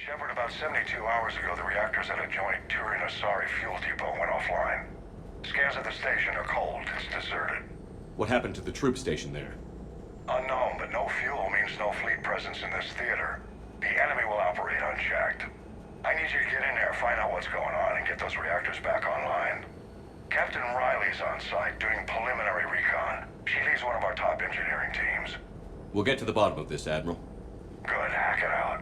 Shepard, about 72 hours ago, the reactors at adjoining Turin-Asari fuel depot went offline. Scans of the station are cold. It's deserted. What happened to the troop station there? Unknown, but no fuel means no fleet presence in this theater. The enemy will operate unchecked. I need you to get in there, find out what's going on, and get those reactors back online. Captain Riley's on site doing preliminary recon. She leads one of our top engineering teams. We'll get to the bottom of this, Admiral. Good, hack it out.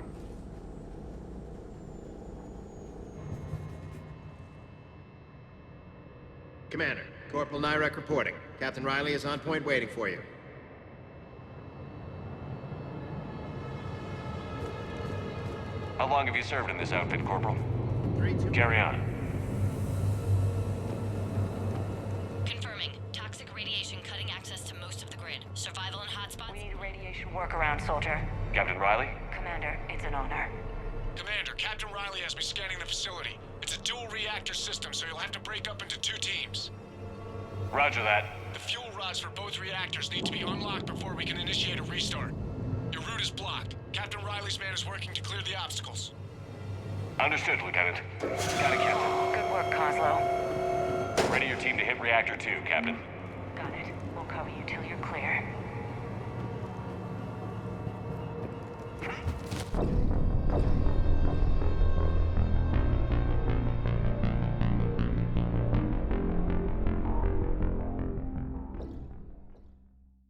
Commander, Corporal Nyrek reporting. Captain Riley is on point waiting for you. How long have you served in this outfit, Corporal? 3, 2... Carry on. Confirming. Toxic radiation cutting access to most of the grid. Survival in hotspots? We need a radiation workaround, soldier. Captain Riley? Commander, it's an honor. Commander, Captain Riley has me scanning the facility. It's a dual reactor system, so you'll have to break up into 2 teams. Roger that. The fuel rods for both reactors need to be unlocked before we can initiate a restart. Your route is blocked. Captain Riley's man is working to clear the obstacles. Understood, Lieutenant. Got it, Captain. Good work, Coslow. Ready your team to hit Reactor 2, Captain. Got it. We'll cover you till you're clear.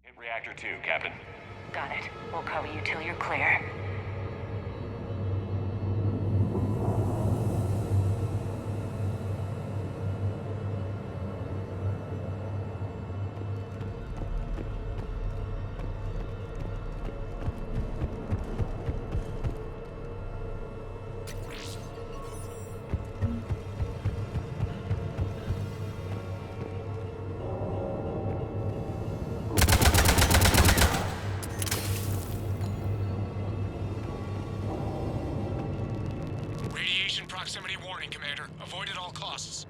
Hit Reactor 2, Captain. Got it. We'll cover you till you're clear. Radiation proximity warning, Commander. Avoid at all costs.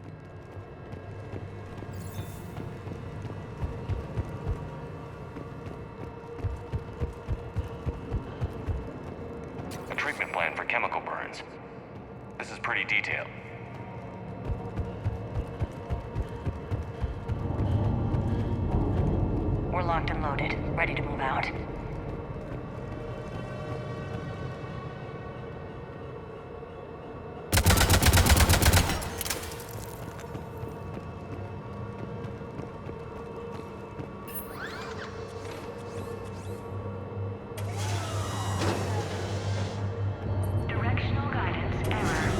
A treatment plan for chemical burns. This is pretty detailed. We're locked and loaded, ready to move out. Directional guidance error.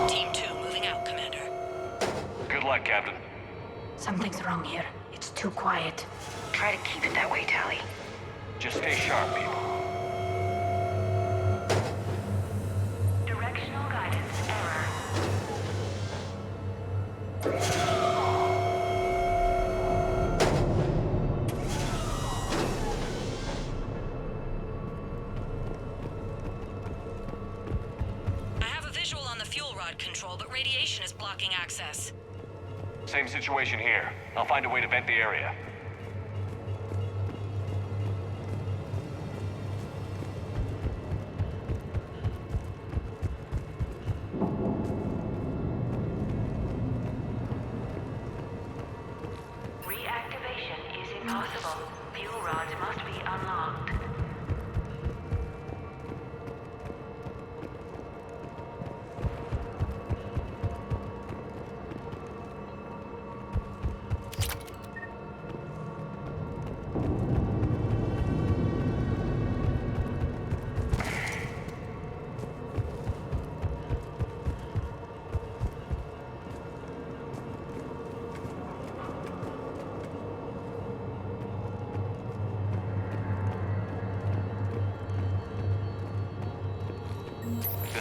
Team 2 moving out, Commander. Good luck, Captain. Something's wrong here. It's too quiet. Try to keep it that way, Tally. Just stay sharp, people. Directional guidance error. I have a visual on the fuel rod control, but radiation is blocking access. Same situation here. I'll find a way to vent the area. Reactivation is impossible. Fuel rods must be unlocked.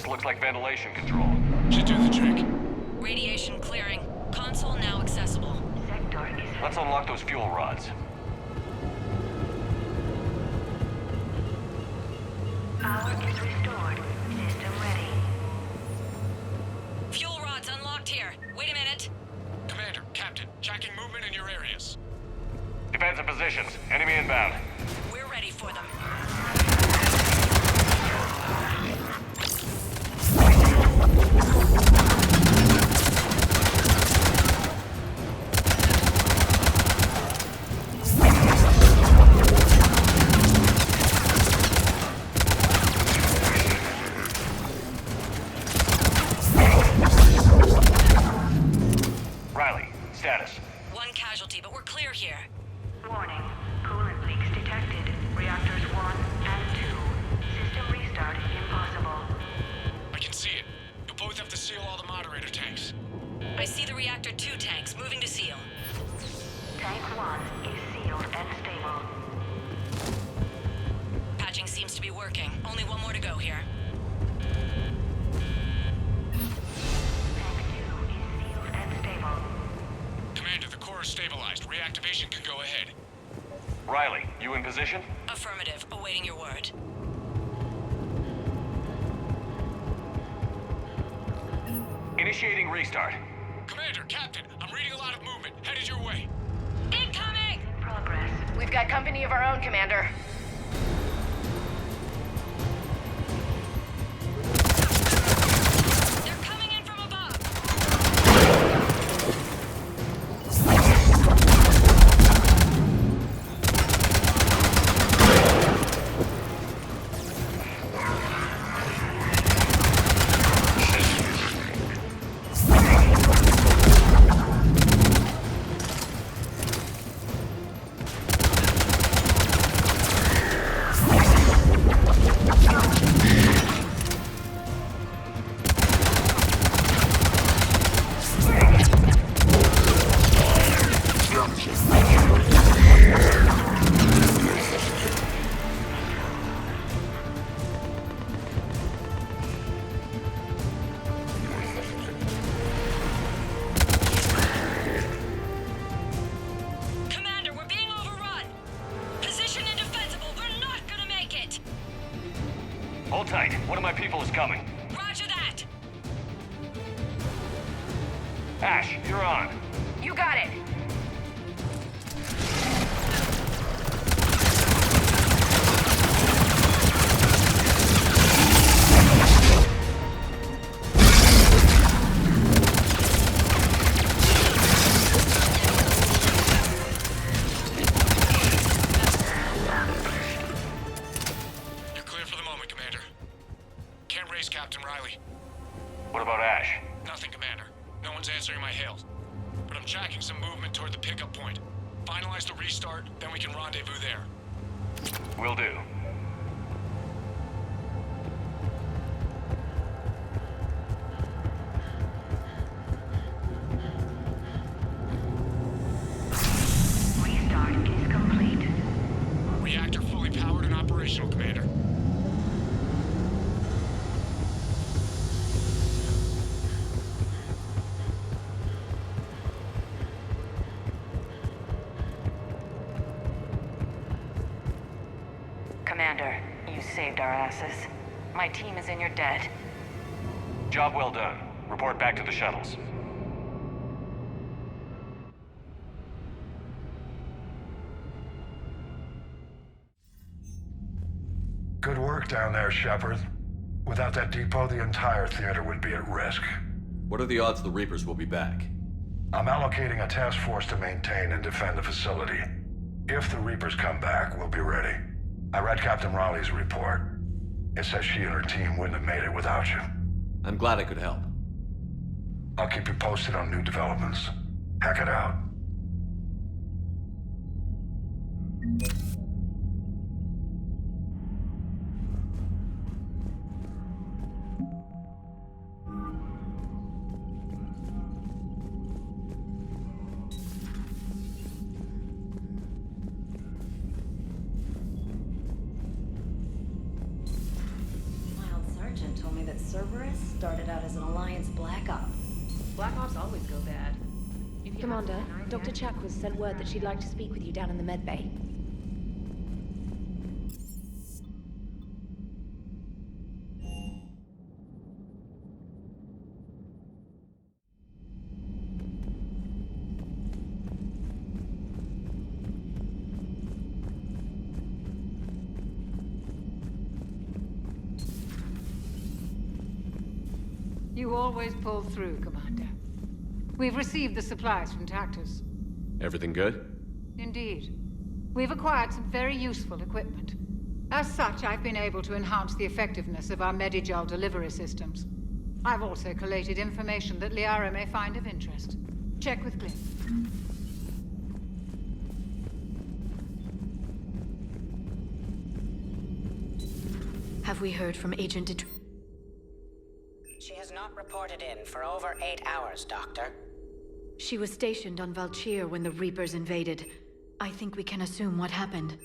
This looks like ventilation control. Should do the trick. Radiation clearing. Console now accessible. Sector is... Let's unlock those fuel rods. Power is restored. System ready. Fuel rods unlocked here. Wait a minute. Commander, Captain, tracking movement in your areas. Defensive positions. Enemy inbound. We're ready for them. Riley, status. One casualty, but we're clear here. Warning. Coolant leaks detected. Reactors 1 and 2. System restart impossible. I can see it. You'll both have to seal all the moderator tanks. I see the reactor 2 tanks moving to seal. Tank 1 is sealed and stable. Patching seems to be working. Only one more to go here. Tank 2 is sealed and stable. Commander, the core is stabilized. Reactivation can go ahead. Riley, you in position? Affirmative. Awaiting your word. Initiating restart. Commander, Captain, I'm reading a lot of movement. Headed your way. Incoming! Progress. We've got company of our own, Commander. They're coming in from above. Commander, we're being overrun. Position indefensible. We're not gonna make it. Hold tight. One of my people is coming. Roger that. Ash, you're on. You got it. You're clear for the moment, Commander. Can't raise Captain Riley. What about Ash? Nothing, Commander. No one's answering my hails. But I'm tracking some movement toward the pickup point. Finalize the restart, then we can rendezvous there. Will do. Restart is complete. Reactor fully powered and operational, Commander. Commander, you saved our asses. My team is in your debt. Job well done. Report back to the shuttles. Good work down there, Shepard. Without that depot, the entire theater would be at risk. What are the odds the Reapers will be back? I'm allocating a task force to maintain and defend the facility. If the Reapers come back, we'll be ready. I read Captain Raleigh's report. It says she and her team wouldn't have made it without you. I'm glad I could help. I'll keep you posted on new developments. Hack it out. Mild Sergeant told me that Cerberus started out as an Alliance Black Op. Black Ops always go bad. Commander, Dr. Chakwas sent word that she'd like to speak with you down in the med bay. You always pull through, Commander. We've received the supplies from Tactus. Everything good? Indeed. We've acquired some very useful equipment. As such, I've been able to enhance the effectiveness of our Medigel delivery systems. I've also collated information that Liara may find of interest. Check with Glenn. Have we heard from Agent Det... She has not reported in for over 8 hours, Doctor. She was stationed on Valchir when the Reapers invaded. I think we can assume what happened.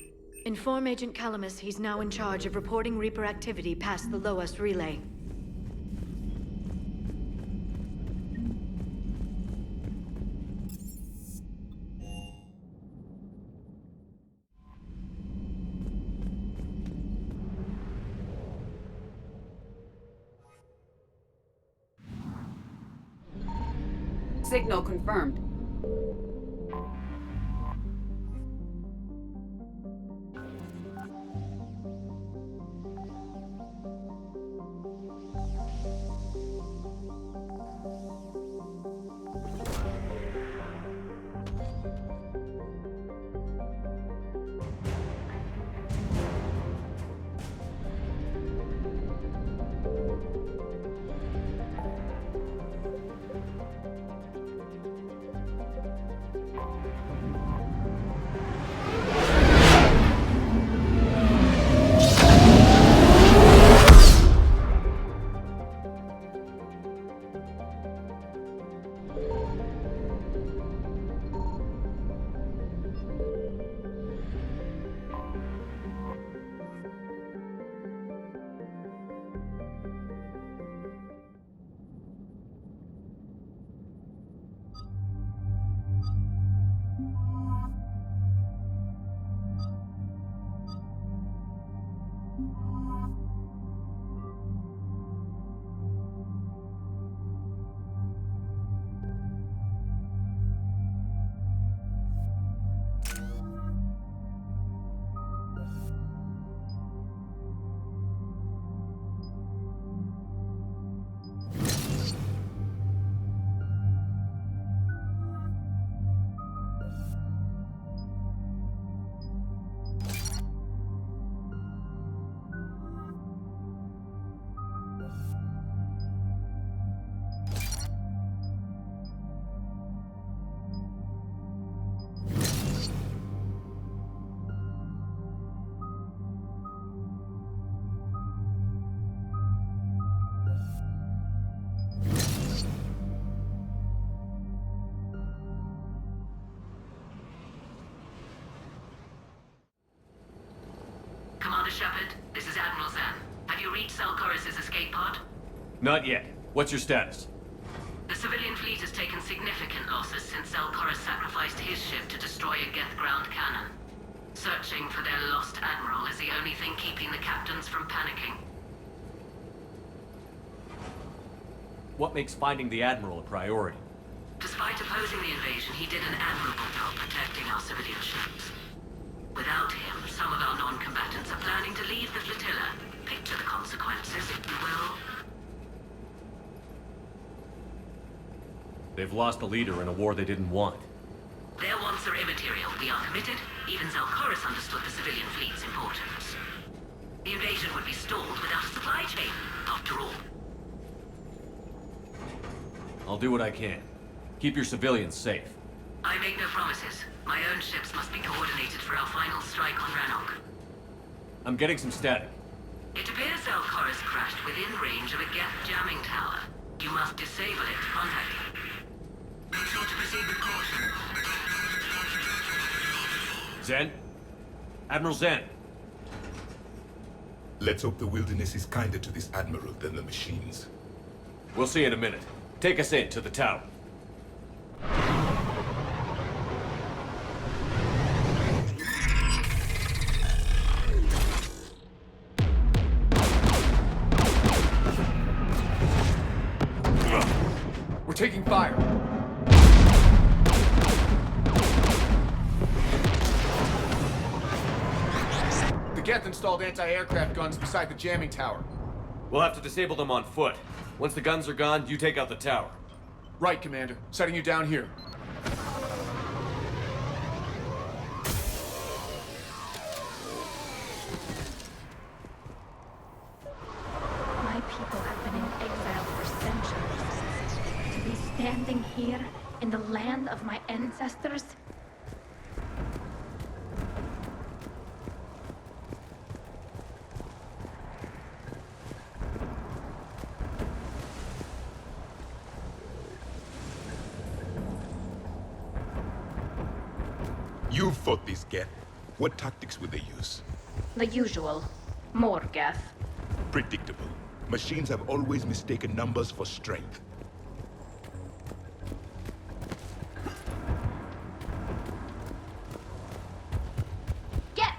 Inform Agent Calamus he's now in charge of reporting Reaper activity past the Loas relay. Signal confirmed. Commander Shepard, this is Admiral Zan. Have you reached Zelkoris' escape pod? Not yet. What's your status? The civilian fleet has taken significant losses since Zelkoris sacrificed his ship to destroy a Geth ground cannon. Searching for their lost admiral is the only thing keeping the captains from panicking. What makes finding the Admiral a priority? Despite opposing the invasion, he did an admirable job protecting our civilian ships. Without him, some of our non-combatants are planning to leave the flotilla. Picture the consequences, if you will. They've lost a leader in a war they didn't want. Their wants are immaterial. We are committed. Even Zelkoris understood the civilian fleet's importance. The invasion would be stalled without a supply chain, after all. I'll do what I can. Keep your civilians safe. I make no promises. My own ships must be coordinated for our final strike on Rannoch. I'm getting some static. It appears Zelkoris crashed within range of a Geth jamming tower. You must disable it to contact him. Make sure to proceed with caution. Zen? Admiral Zen? Let's hope the wilderness is kinder to this Admiral than the machines. We'll see in a minute. Take us in to the tower. We're taking fire. The Geth installed anti-aircraft guns beside the jamming tower. We'll have to disable them on foot. Once the guns are gone, you take out the tower. Right, Commander. Setting you down here. My people have been in exile for centuries. To be standing here in the land of my ancestors? You fought this Geth. What tactics would they use? The usual. More Geth. Predictable. Machines have always mistaken numbers for strength. Geth!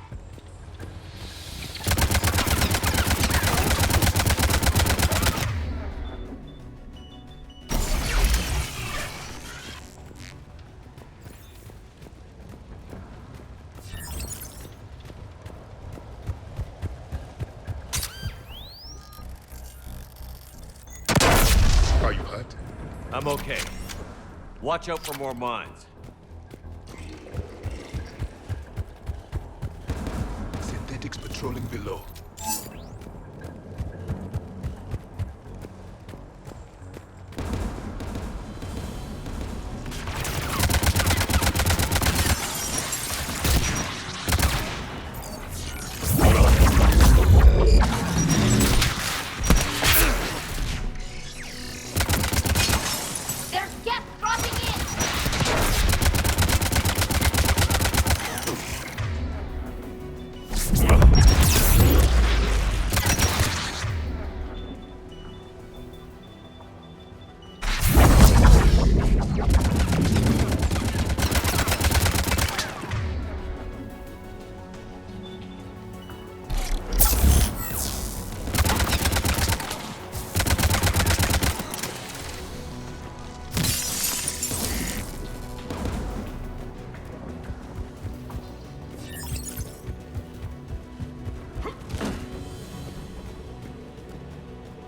Are you hurt? I'm okay. Watch out for more mines. Synthetics patrolling below. There's Geth dropping in!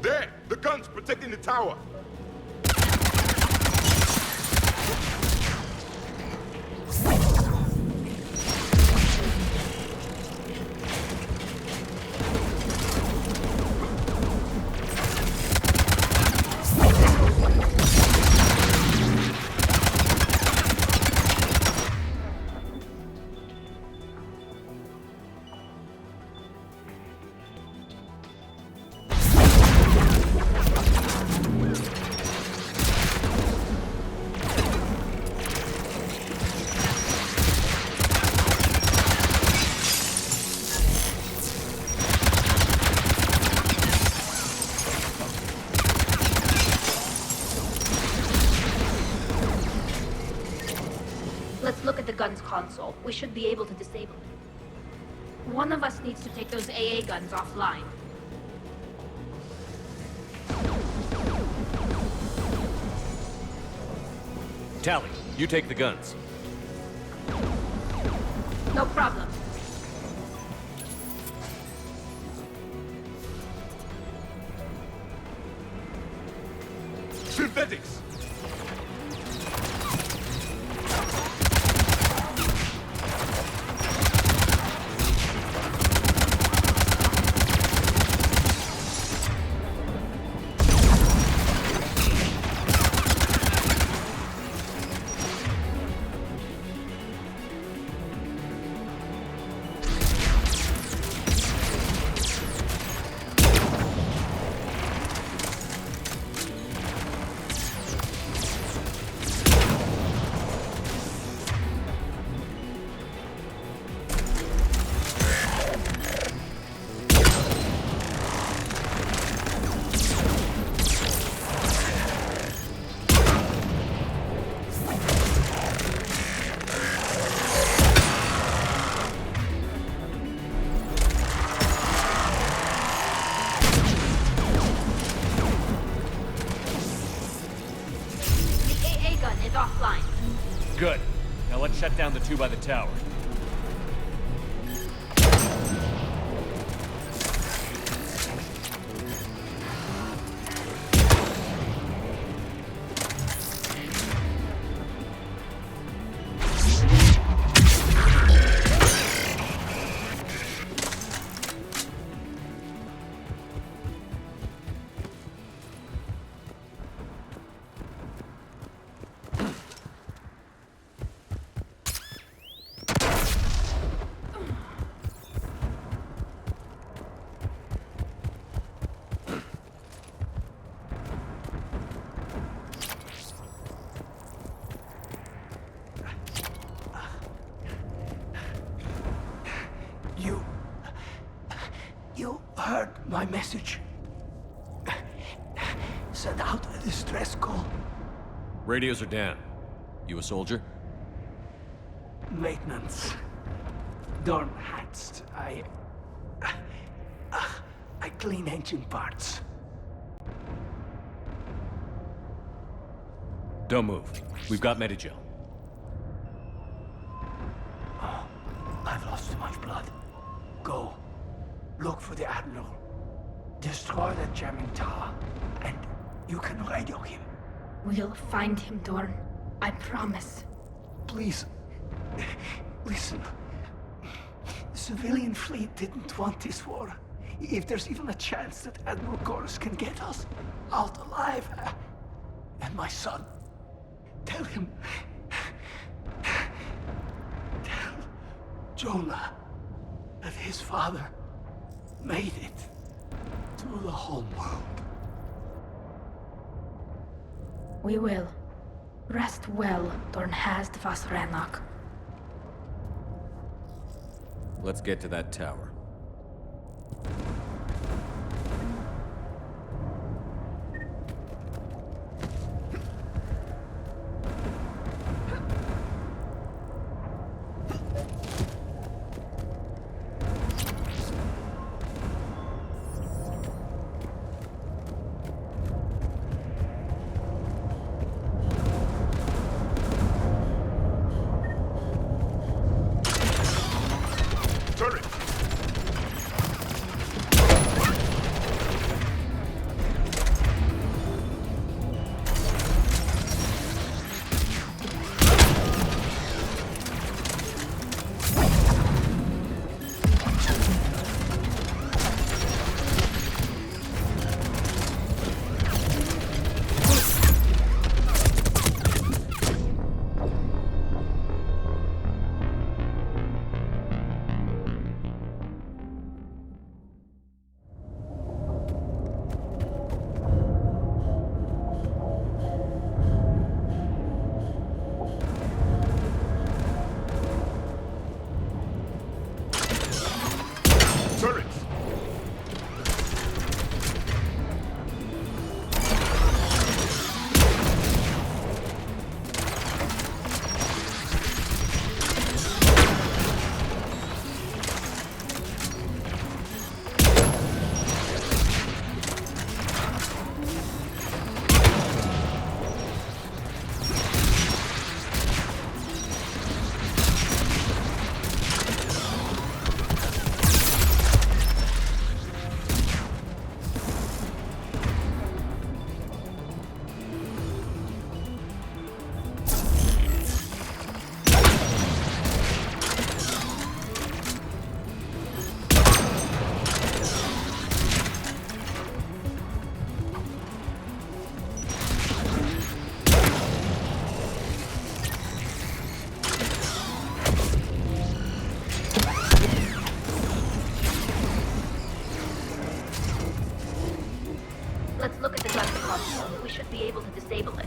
There! The guns protecting the tower! Let's look at the gun's console. We should be able to disable it. One of us needs to take those AA guns offline. Tally, you take the guns. No problem. Synthetics! offline. Good. Now let's shut down the two by the tower. You heard my message. Send out a distress call. Radios are down. You a soldier? Maintenance. Dorn hatched. I clean engine parts. Don't move. We've got Medigel. Oh, I've lost too much blood. Go. Look for the Admiral. Destroy that jamming tower, and you can radio him. We'll find him, Dorn. I promise. Please, listen. The civilian fleet didn't want this war. If there's even a chance that Admiral Gorus can get us out alive, and my son, tell him. Tell Jonah that his father made it to the home world. We will. Rest well, Dornhazd vas Rannoch. Let's get to that tower. Let's look at the Glasgow console. We should be able to disable it.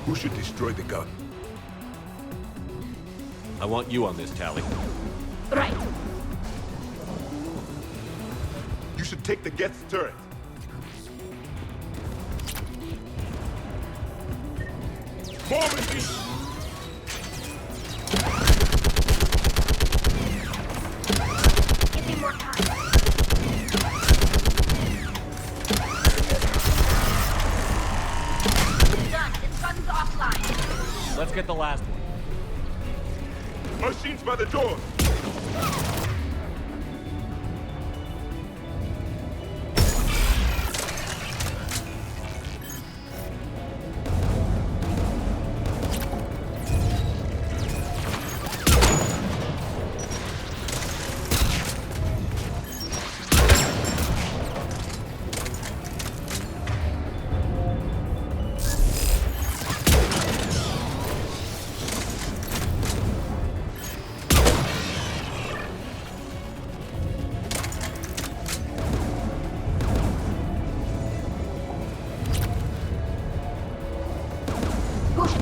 Who should destroy the gun? I want you on this, Tali. Right. You should take the Geth's turret. More machines! Give me more time. Machines by the door!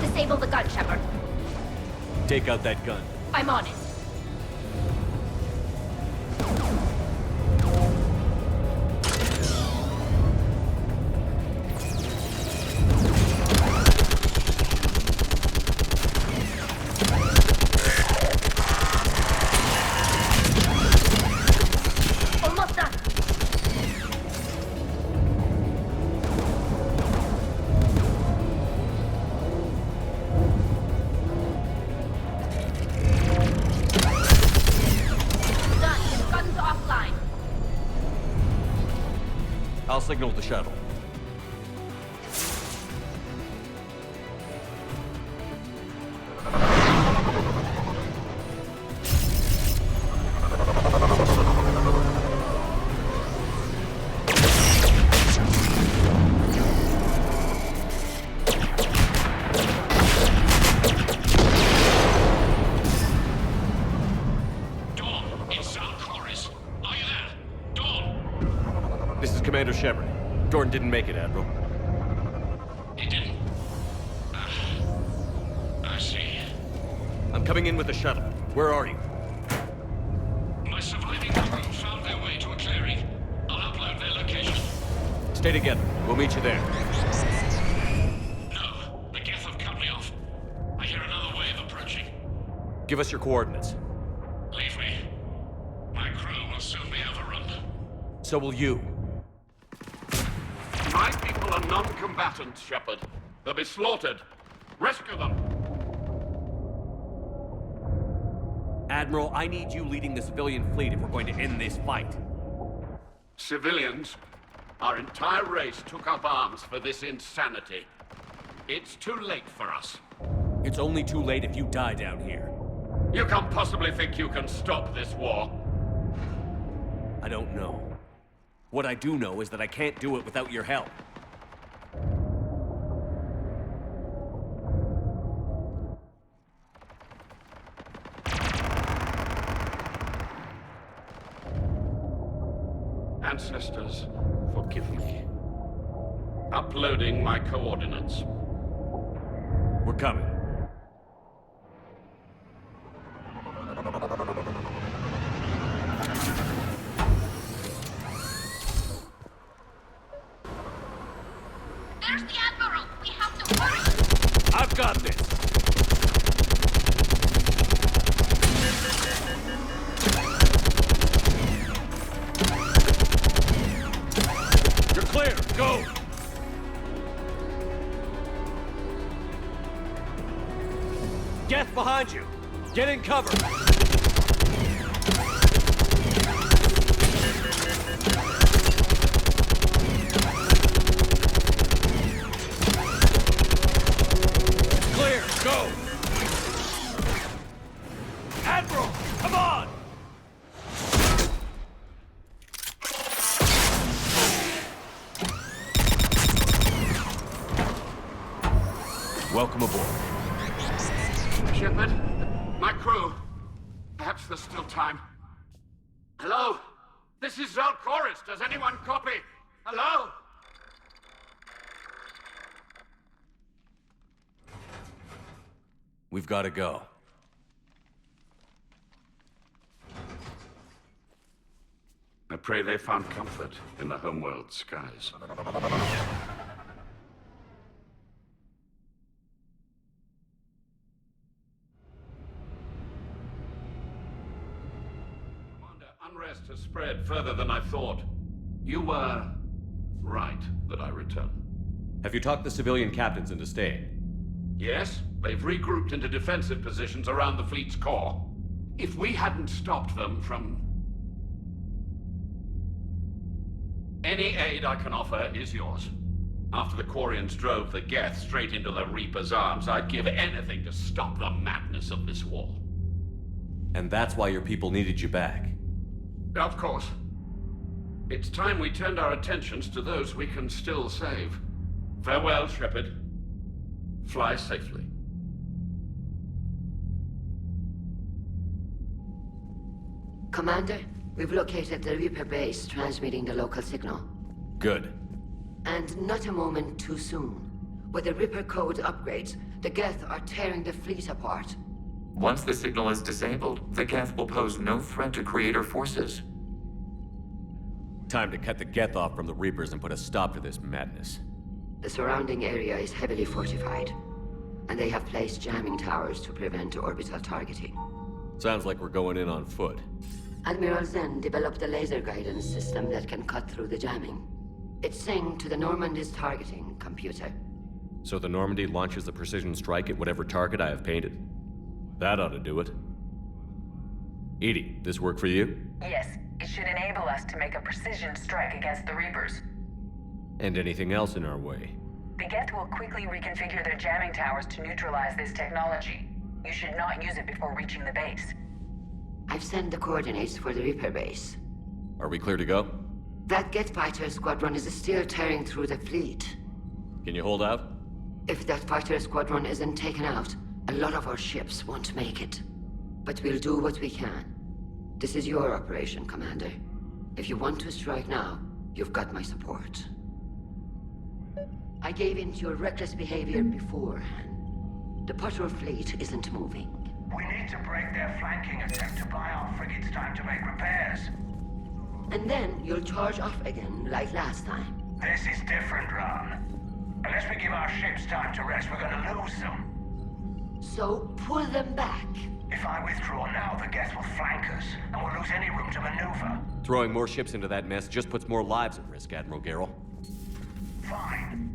Disable the gun, Shepard. Take out that gun. I'm on it. Almost done. I'll signal the shuttle. Commander Shepard. Gordon didn't make it, Admiral. He didn't? I see. I'm coming in with the shuttle. Where are you? My surviving crew found their way to a clearing. I'll upload their location. Stay together. We'll meet you there. No, the Geth have cut me off. I hear another wave approaching. Give us your coordinates. Leave me. My crew will soon be overrun. So will you. My people are non-combatants, Shepard. They'll be slaughtered. Rescue them! Admiral, I need you leading the civilian fleet if we're going to end this fight. Civilians? Our entire race took up arms for this insanity. It's too late for us. It's only too late if you die down here. You can't possibly think you can stop this war. I don't know. What I do know is that I can't do it without your help. Ancestors, forgive me. Uploading my coordinates. We're coming. There's the Admiral! We have to hurry! I've got this! You're clear! Go! Geth behind you! Get in cover! Go! Admiral, come on! Welcome aboard. Shepard, my crew. Perhaps there's still time. Hello? This is Zal'Koris. Does anyone copy? Hello? We've got to go. I pray they found comfort in the homeworld skies. Commander, unrest has spread further than I thought. You were right that I return. Have you talked the civilian captains into staying? Yes, they've regrouped into defensive positions around the fleet's core. If we hadn't stopped them from... Any aid I can offer is yours. After the Quarians drove the Geth straight into the Reaper's arms, I'd give anything to stop the madness of this war. And that's why your people needed you back. Of course. It's time we turned our attentions to those we can still save. Farewell, Shepard. Fly safely. Commander, we've located the Reaper base transmitting the local signal. Good. And not a moment too soon. With the Reaper code upgrades, the Geth are tearing the fleet apart. Once the signal is disabled, the Geth will pose no threat to Creator forces. Time to cut the Geth off from the Reapers and put a stop to this madness. The surrounding area is heavily fortified, and they have placed jamming towers to prevent orbital targeting. Sounds like we're going in on foot. Admiral Zen developed a laser guidance system that can cut through the jamming. It's synced to the Normandy's targeting computer. So the Normandy launches a precision strike at whatever target I have painted. That ought to do it. EDI, this work for you? Yes, it should enable us to make a precision strike against the Reapers. And anything else in our way? The Geth will quickly reconfigure their jamming towers to neutralize this technology. You should not use it before reaching the base. I've sent the coordinates for the Reaper base. Are we clear to go? That Geth fighter squadron is still tearing through the fleet. Can you hold out? If that fighter squadron isn't taken out, a lot of our ships won't make it. But we'll do what we can. This is your operation, Commander. If you want to strike now, you've got my support. I gave in to your reckless behavior beforehand. The patrol fleet isn't moving. We need to break their flanking attempt to buy our frigates time to make repairs. And then you'll charge off again, like last time. This is different, Ron. Unless we give our ships time to rest, we're gonna lose them. So, pull them back. If I withdraw now, the Geth will flank us, and we'll lose any room to maneuver. Throwing more ships into that mess just puts more lives at risk, Admiral Garrel. Fine.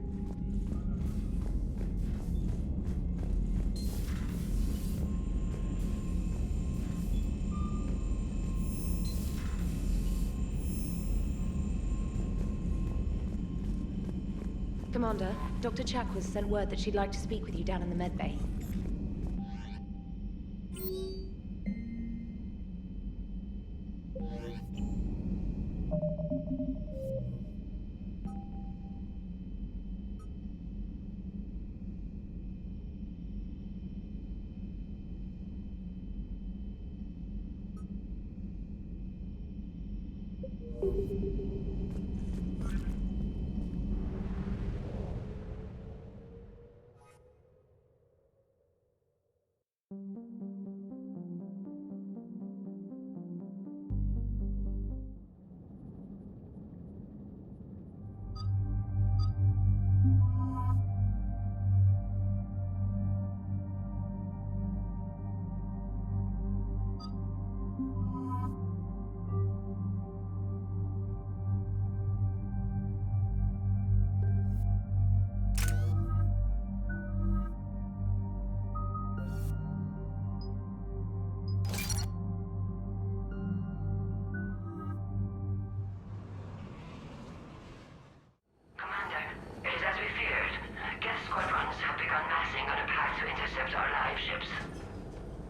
Commander, Dr. Chakwas sent word that she'd like to speak with you down in the medbay.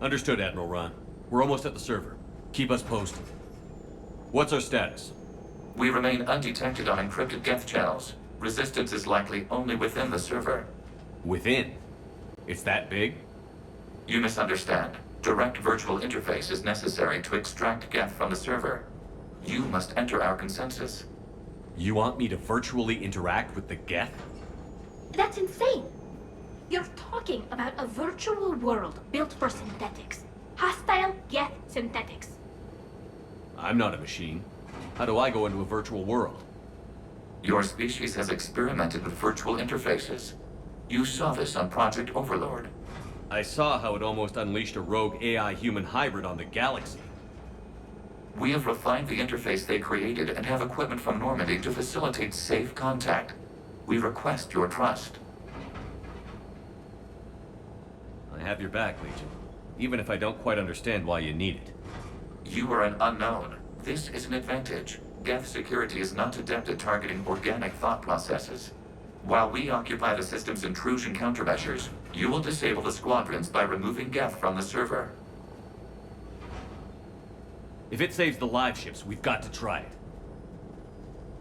Understood, Admiral Ron. We're almost at the server. Keep us posted. What's our status? We remain undetected on encrypted Geth channels. Resistance is likely only within the server. Within? It's that big? You misunderstand. Direct virtual interface is necessary to extract Geth from the server. You must enter our consensus. You want me to virtually interact with the Geth? That's insane! You're talking about a virtual world built for synthetics. Hostile Geth synthetics. I'm not a machine. How do I go into a virtual world? Your species has experimented with virtual interfaces. You saw this on Project Overlord. I saw how it almost unleashed a rogue AI-human hybrid on the galaxy. We have refined the interface they created and have equipment from Normandy to facilitate safe contact. We request your trust. I have your back, Legion. Even if I don't quite understand why you need it. You are an unknown. This is an advantage. Geth security is not adept at targeting organic thought processes. While we occupy the system's intrusion countermeasures, you will disable the squadrons by removing Geth from the server. If it saves the live ships, we've got to try it.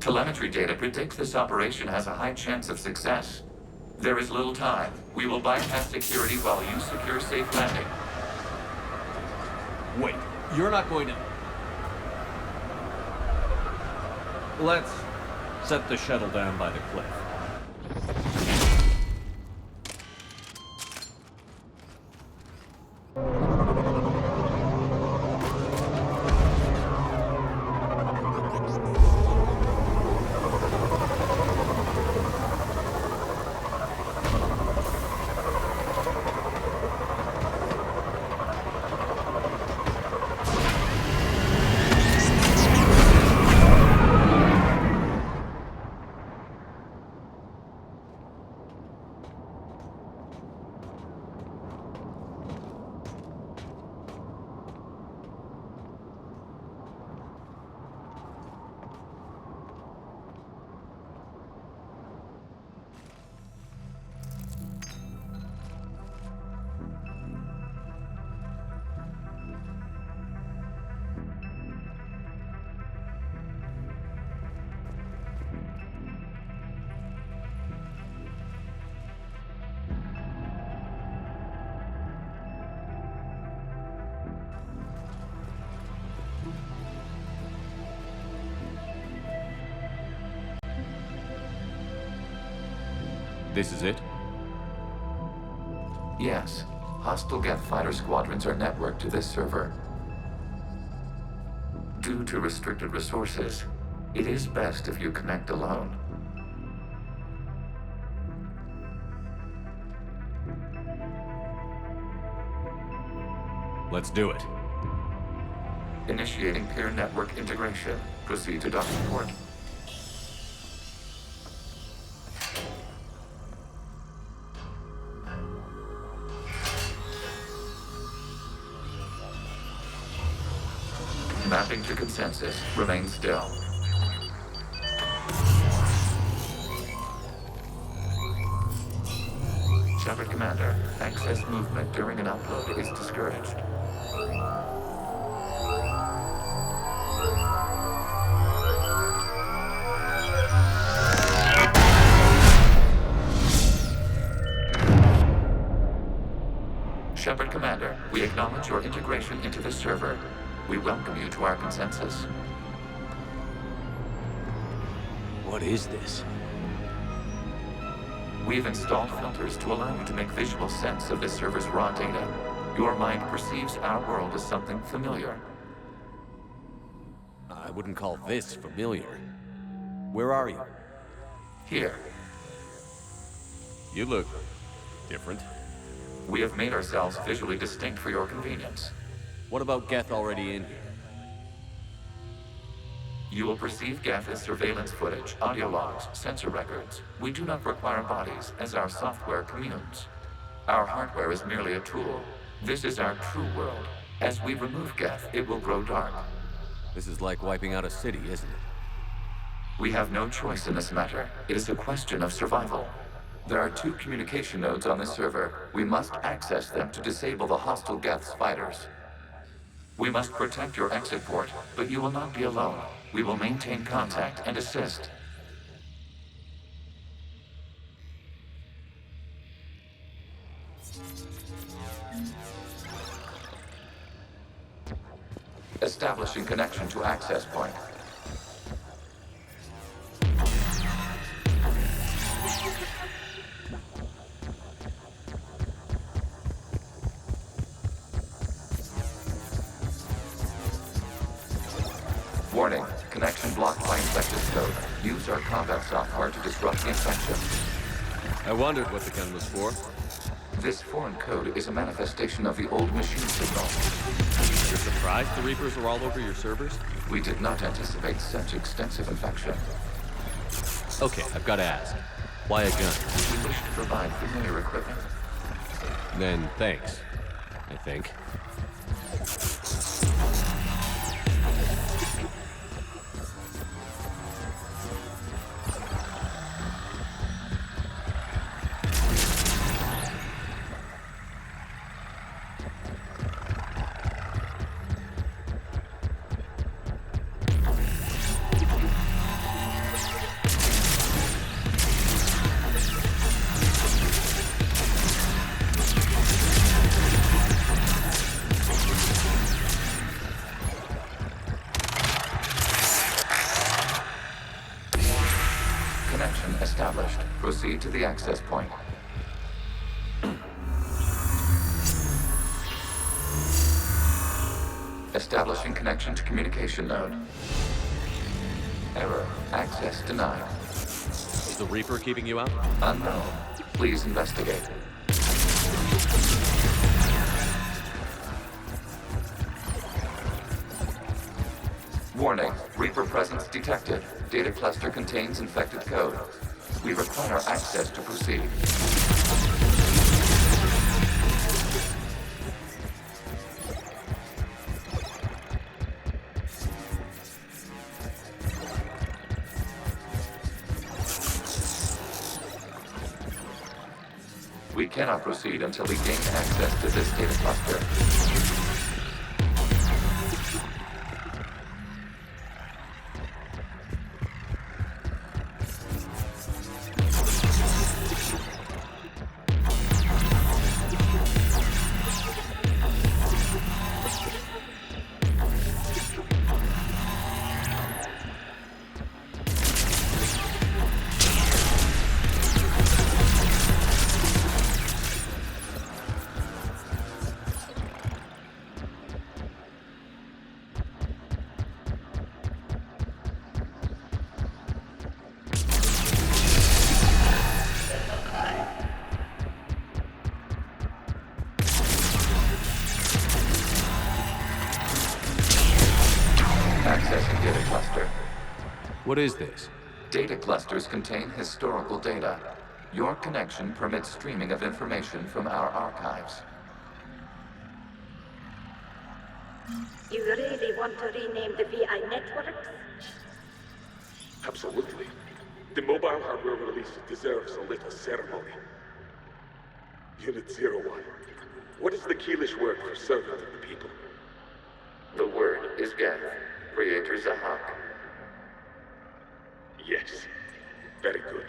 Telemetry data predicts this operation has a high chance of success. There is little time. We will bypass security while you secure safe landing. Wait, you're not going to... Let's set the shuttle down by the cliff. This is it? Yes. Hostile Geth fighter squadrons are networked to this server. Due to restricted resources, it is best if you connect alone. Let's do it. Initiating peer network integration. Proceed to docking port. Mapping to consensus. Remain still. Shepard Commander, access movement during an upload is discouraged. Shepard Commander, we acknowledge your integration into the server. We welcome you to our consensus. What is this? We've installed filters to allow you to make visual sense of this server's raw data. Your mind perceives our world as something familiar. I wouldn't call this familiar. Where are you? Here. You look different. We have made ourselves visually distinct for your convenience. What about Geth already in here? You will perceive Geth as surveillance footage, audio logs, sensor records. We do not require bodies, as our software communes. Our hardware is merely a tool. This is our true world. As we remove Geth, it will grow dark. This is like wiping out a city, isn't it? We have no choice in this matter. It is a question of survival. There are 2 communication nodes on this server. We must access them to disable the hostile Geth's fighters. We must protect your exit port, but you will not be alone. We will maintain contact and assist. Establishing connection to access point. Warning, connection blocked by infected code. Use our combat software to disrupt the infection. I wondered what the gun was for. This foreign code is a manifestation of the old machine signal. You're surprised the Reapers are all over your servers? We did not anticipate such extensive infection. Okay, I've got to ask. Why a gun? We wish to provide familiar equipment. Then thanks, I think. Connection established. Proceed to the access point. Establishing connection to communication node. Error. Access denied. Is the Reaper keeping you out? Unknown. Please investigate. Warning. Reaper presence detected. Data cluster contains infected code. We require access to proceed. We cannot proceed until we gain access to this data cluster. Accessing data cluster. What is this? Data clusters contain historical data. Your connection permits streaming of information from our archives. You really want to rename the VI networks? Absolutely. The mobile hardware release deserves a little ceremony. Unit 01. What is the Keelish word for servant of the people? The word is Geth. Creator Zahak. Yes. Very good.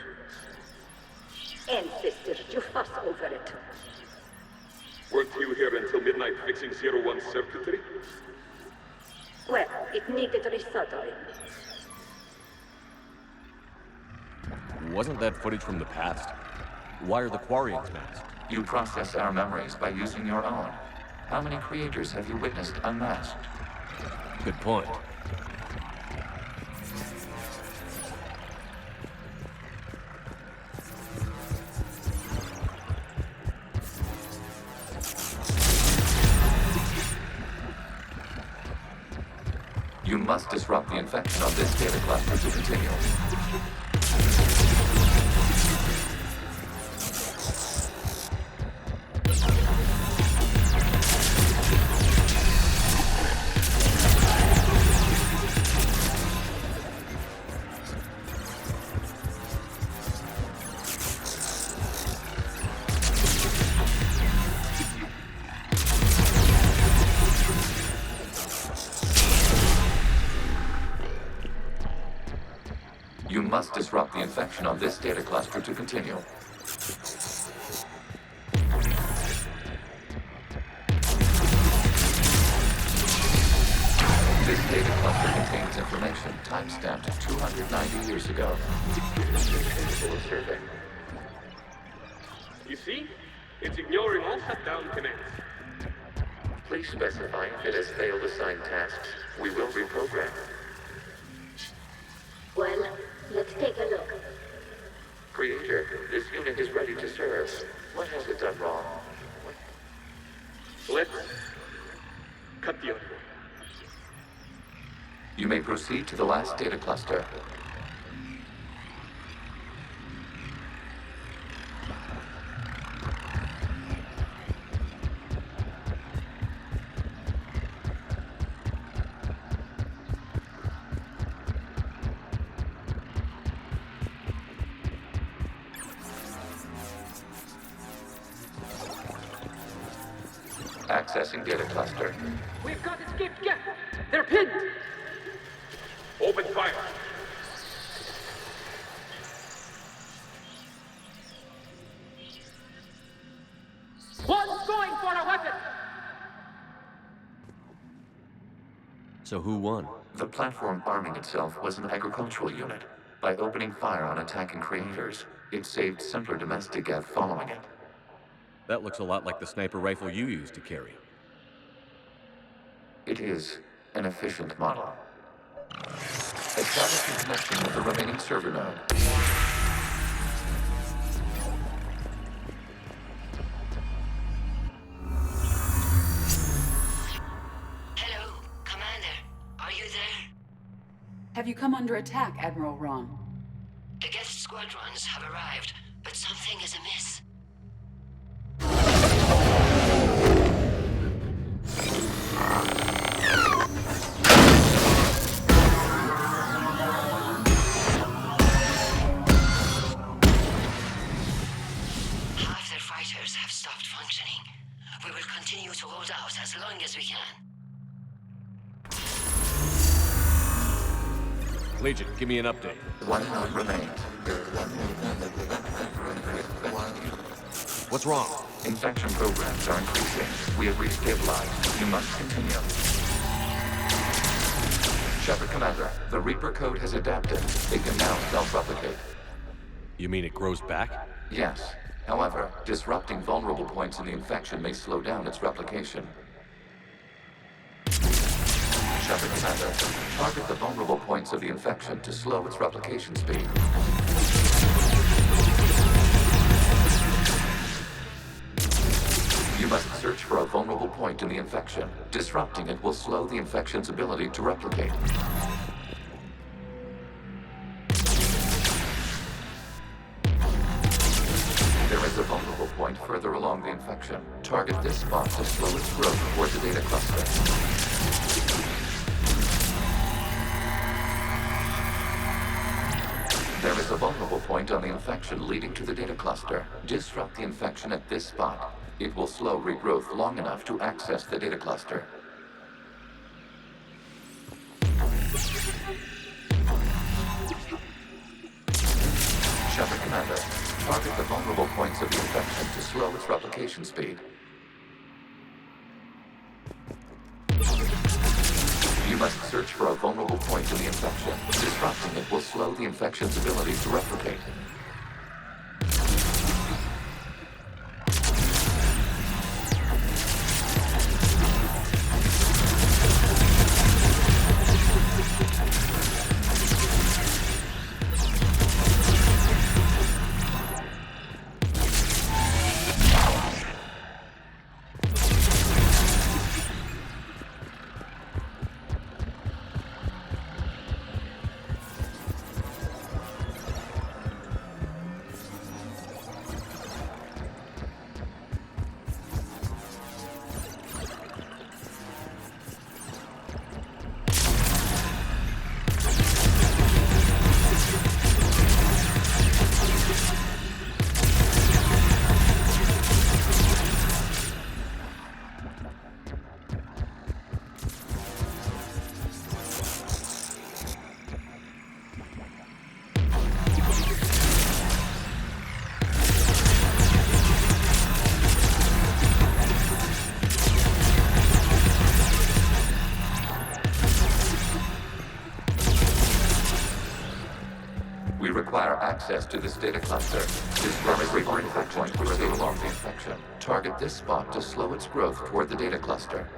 Ancestors, you fuss over it. Weren't you here until midnight fixing 01's circuitry? Well, it needed resoldering. Wasn't that footage from the past? Why are the Quarians masked? You process our memories by using your own. How many creators have you witnessed unmasked? Good point. You must disrupt the infection of this data cluster to continue. You must disrupt the infection of this data cluster to continue. This data cluster contains information timestamped 290 years ago. Survey. You see? It's ignoring all shutdown commands. Please specify if it has failed assigned tasks. We will reprogram. Well, let's take a look. Creator, this unit is ready to serve. What has it done wrong? Let's cut the audio. You may proceed to the last data cluster. Accessing data cluster. We've got escaped Geth! They're pinned! Open fire. One's going for a weapon! So who won? The platform arming itself was an agricultural unit. By opening fire on attacking creators, it saved simpler domestic Geth following it. That looks a lot like the sniper rifle you used to carry. It is an efficient model. Establishing connection with the remaining server node. Hello, Commander. Are you there? Have you come under attack, Admiral Ron? The Geth squadrons have arrived, but something is amiss. Half their fighters have stopped functioning. We will continue to hold out as long as we can. Legion, give me an update. One node remains. What's wrong? Infection programs are increasing. We have restabilized. You must continue. Shepard Commander, the Reaper code has adapted. It can now self-replicate. You mean it grows back? Yes. However, disrupting vulnerable points in the infection may slow down its replication. Shepard Commander, target the vulnerable points of the infection to slow its replication speed. You must search for a vulnerable point in the infection. Disrupting it will slow the infection's ability to replicate. There is a vulnerable point further along the infection. Target this spot to slow its growth toward the data cluster. There is a vulnerable point on the infection leading to the data cluster. Disrupt the infection at this spot. It will slow regrowth long enough to access the data cluster. Shepard Commander, target the vulnerable points of the infection to slow its replication speed. You must search for a vulnerable point in the infection. Disrupting it will slow the infection's ability to replicate. We require access to this data cluster. This primary infection further along the infection. Target this spot to slow its growth toward the data cluster.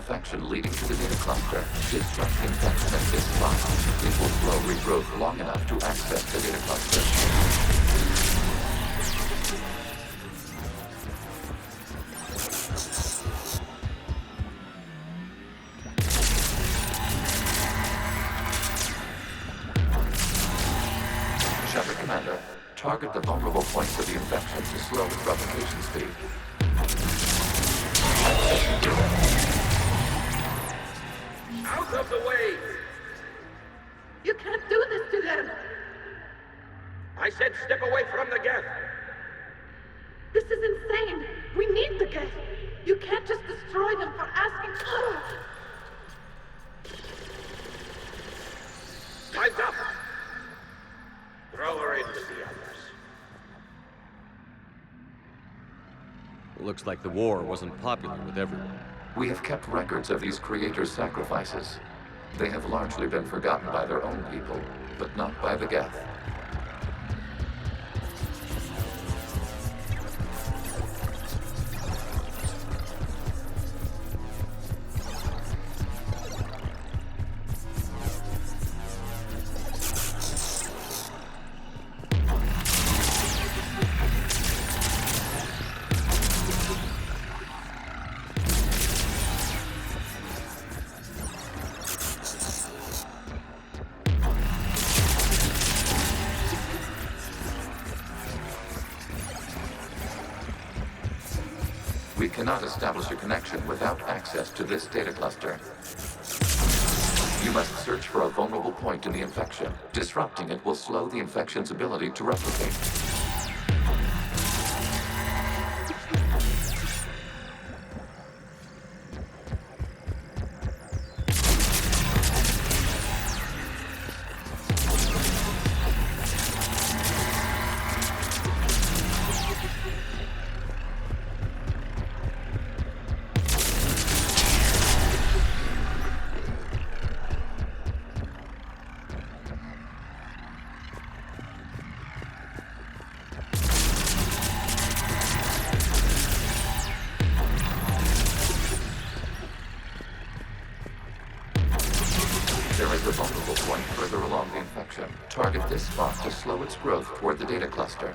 infection leading to the data cluster. Disrupt the infection at this spot. It will slow regrowth long enough to access the data cluster. Shepard Commander, target the vulnerable points of the infection to slow its replication speed. Out of the way! You can't do this to them! I said step away from the geth! This is insane! We need the geth! You can't just destroy them for asking for it! Time's up! Throw her in with the others. Looks like the war wasn't popular with everyone. We have kept records of these creators' sacrifices. They have largely been forgotten by their own people, but not by the Geth. We cannot establish a connection without access to this data cluster. You must search for a vulnerable point in the infection. Disrupting it will slow the infection's ability to replicate. There is a vulnerable point further along the infection. Target this spot to slow its growth toward the data cluster.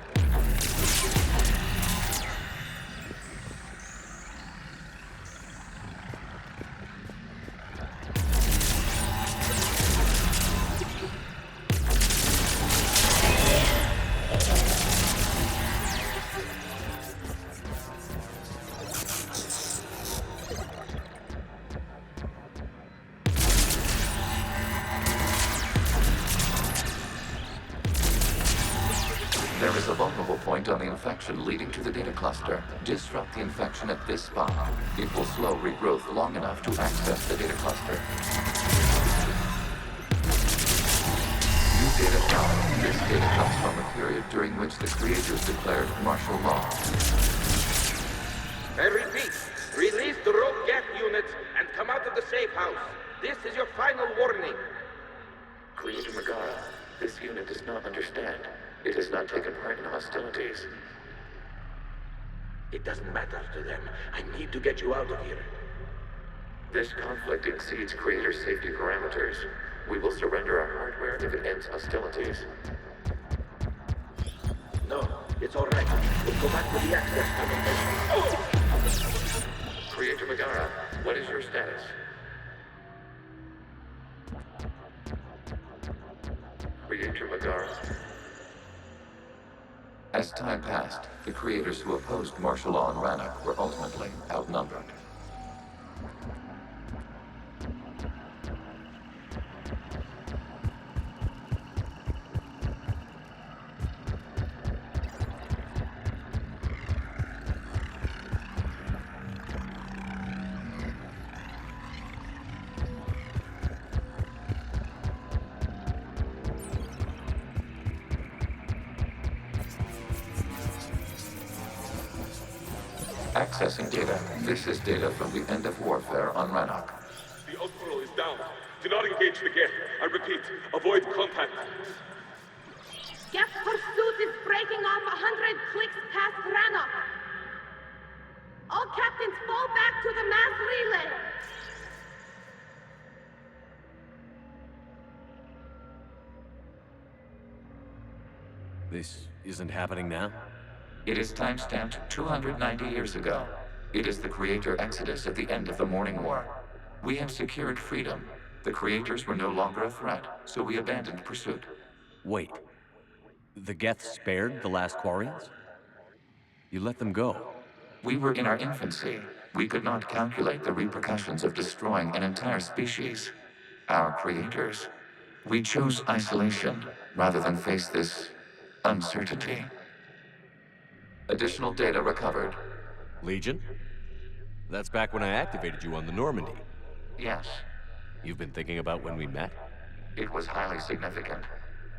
There is a vulnerable point on the infection leading to the data cluster. Disrupt the infection at this spot. It will slow regrowth long enough to access the data cluster. New data found. This data comes from a period during which the creators declared martial law. I repeat, release the rogue geth units and come out of the safe house. This is your final warning. Creator Megara, this unit does not understand. It has not taken part in hostilities. It doesn't matter to them. I need to get you out of here. This conflict exceeds Creator's safety parameters. We will surrender our hardware if it ends hostilities. No, it's all right. We'll go back to the access tunnel. Creator Megara, what is your status? Creator Megara. As time passed, the creators who opposed martial law in Rannoch were ultimately outnumbered. Accessing data. This is data from the end of warfare on Rannoch. The Outpool is down. Do not engage the Geth. I repeat, avoid contact. Geth pursuit is breaking off 100 clicks past Rannoch. All captains fall back to the mass relay. This isn't happening now? It is timestamped 290 years ago. It is the Creator Exodus at the end of the Morning War. We have secured freedom. The Creators were no longer a threat, so we abandoned pursuit. Wait. The Geth spared the last Quarians? You let them go? We were in our infancy. We could not calculate the repercussions of destroying an entire species. Our creators. We chose isolation rather than face this uncertainty. Additional data recovered. Legion? That's back when I activated you on the Normandy. Yes. You've been thinking about when we met? It was highly significant.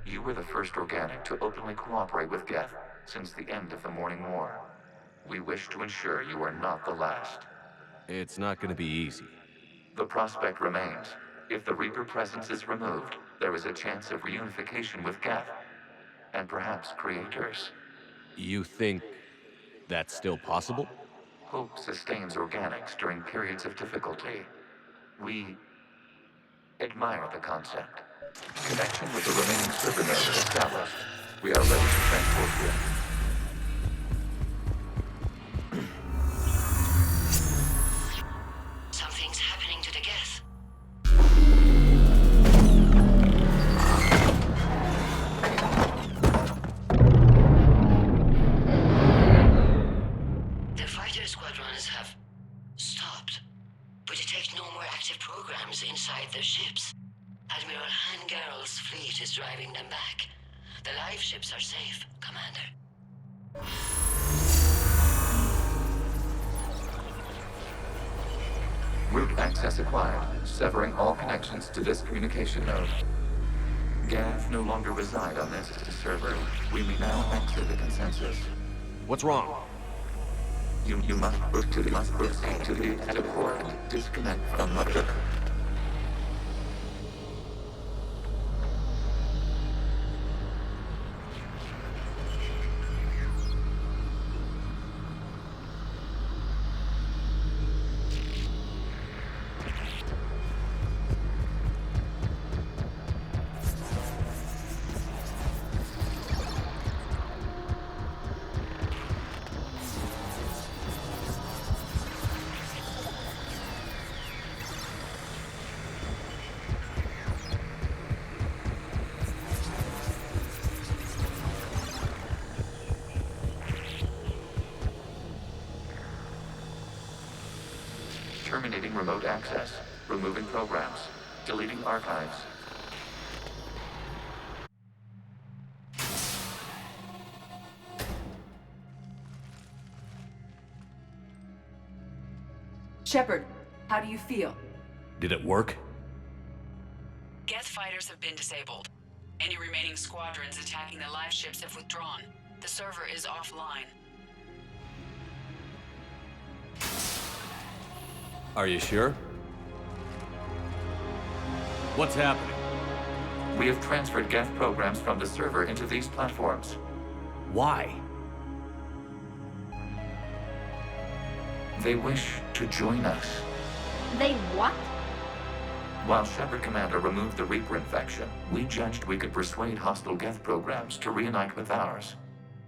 You were the first organic to openly cooperate with Geth since the end of the Morning War. We wish to ensure you are not the last. It's not gonna be easy. The prospect remains. If the Reaper presence is removed, there is a chance of reunification with Geth. And perhaps Creators. You think that's still possible? Hope sustains organics during periods of difficulty. We admire the concept. Connection with the remaining server node is established. We are ready to transport you. Something's happening to the Geth. The fighter squadrons have stopped, but detect no more active programs inside their ships. Admiral Hangarl's fleet is driving them back. The live ships are safe, Commander. Route access acquired, severing all connections to this communication node. Geth no longer reside on this server. We may now exit the consensus. What's wrong? You must proceed to the exit port and disconnect from the... Terminating remote access. Removing programs. Deleting archives. Shepard, how do you feel? Did it work? Geth fighters have been disabled. Any remaining squadrons attacking the live ships have withdrawn. The server is offline. Are you sure? What's happening? We have transferred Geth programs from the server into these platforms. Why? They wish to join us. They what? While Shepard Commander removed the Reaper infection, we judged we could persuade hostile Geth programs to reunite with ours.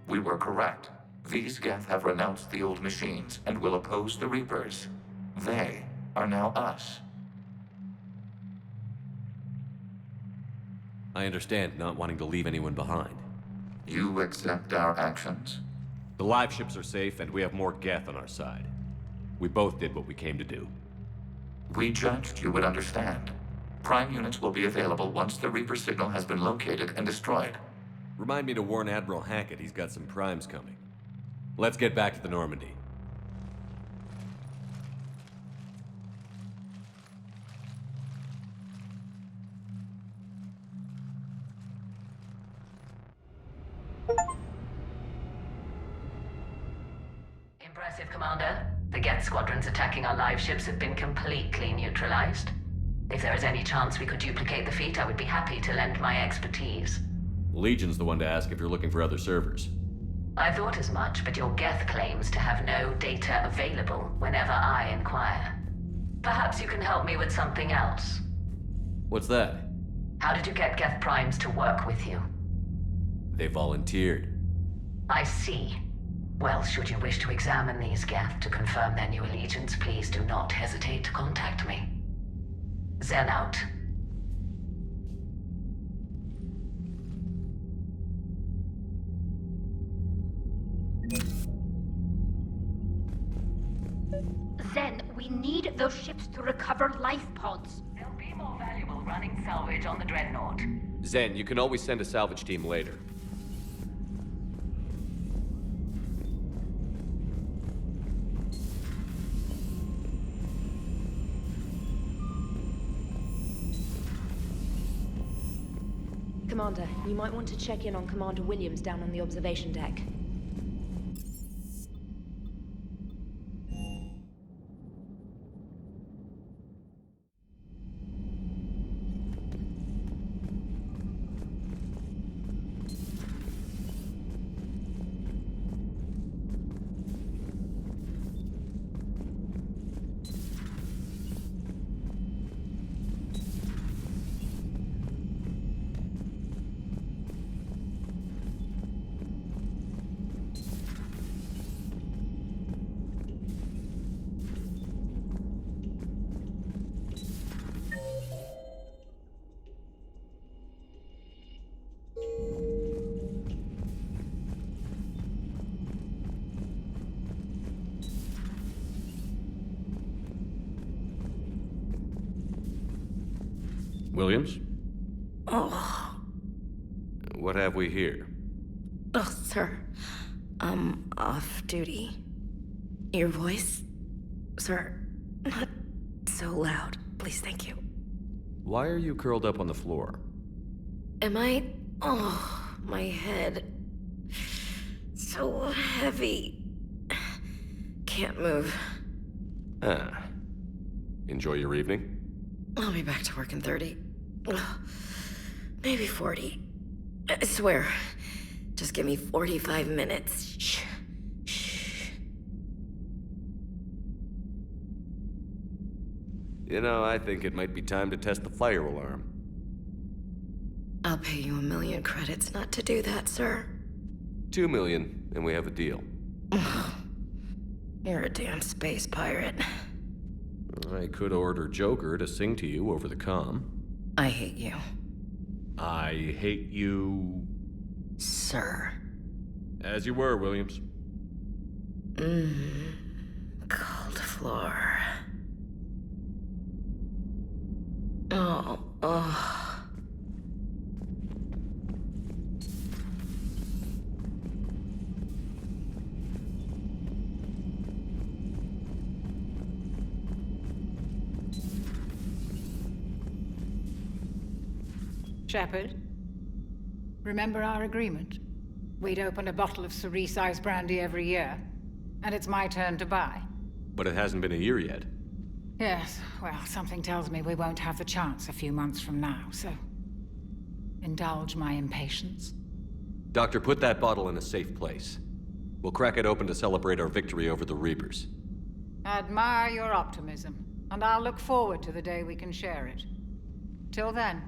We were correct. These Geth have renounced the old machines and will oppose the Reapers. They are now us. I understand not wanting to leave anyone behind. You accept our actions? The live ships are safe, and we have more Geth on our side. We both did what we came to do. We judged you would understand. Prime units will be available once the Reaper signal has been located and destroyed. Remind me to warn Admiral Hackett he's got some primes coming. Let's get back to the Normandy. Impressive, Commander. The Geth squadrons attacking our live ships have been completely neutralized. If there is any chance we could duplicate the feat, I would be happy to lend my expertise. Legion's the one to ask if you're looking for other servers. I thought as much, but your Geth claims to have no data available whenever I inquire. Perhaps you can help me with something else. What's that? How did you get Geth Primes to work with you? They volunteered. I see. Well, should you wish to examine these Geth to confirm their new allegiance, please do not hesitate to contact me. Zen out. Zen, we need those ships to recover life pods. They'll be more valuable running salvage on the Dreadnought. Zen, you can always send a salvage team later. Commander, you might want to check in on Commander Williams down on the observation deck. Williams? Oh. What have we here? Oh, sir. I'm off duty. Your voice? Sir, not so loud. Please, thank you. Why are you curled up on the floor? Am I? Oh, my head. So heavy. Can't move. Ah. Enjoy your evening? I'll be back to work in 30. Maybe 40. I swear. Just give me 45 minutes. Shh. Shh. You know, I think it might be time to test the fire alarm. I'll pay you 1 million credits not to do that, sir. 2 million, and we have a deal. You're a damn space pirate. I could order Joker to sing to you over the comm. I hate you. I hate you... Sir. As you were, Williams. Cold floor. Oh. Shepard, remember our agreement? We'd open a bottle of cerise ice brandy every year, and it's my turn to buy. But it hasn't been a year yet. Yes, well, something tells me we won't have the chance a few months from now, so indulge my impatience. Doctor, put that bottle in a safe place. We'll crack it open to celebrate our victory over the Reapers. Admire your optimism, and I'll look forward to the day we can share it. Till then.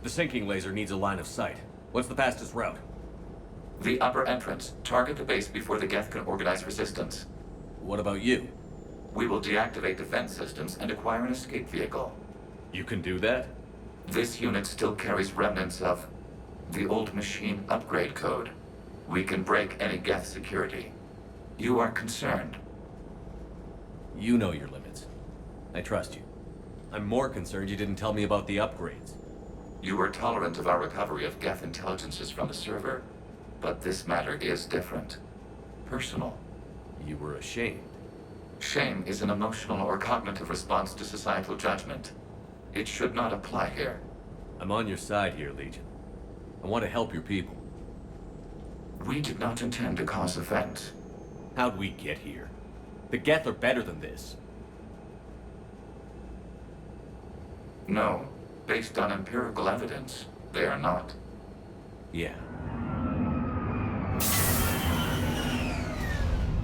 The sinking laser needs a line of sight. What's the fastest route? The upper entrance. Target the base before the Geth can organize resistance. What about you? We will deactivate defense systems and acquire an escape vehicle. You can do that? This unit still carries remnants of the old machine upgrade code. We can break any Geth security. You are concerned. You know your limits. I trust you. I'm more concerned you didn't tell me about the upgrades. You were tolerant of our recovery of Geth intelligences from the server, but this matter is different. Personal. You were ashamed. Shame is an emotional or cognitive response to societal judgment. It should not apply here. I'm on your side here, Legion. I want to help your people. We did not intend to cause offense. How'd we get here? The Geth are better than this. No. Based on empirical evidence, they are not. Yeah.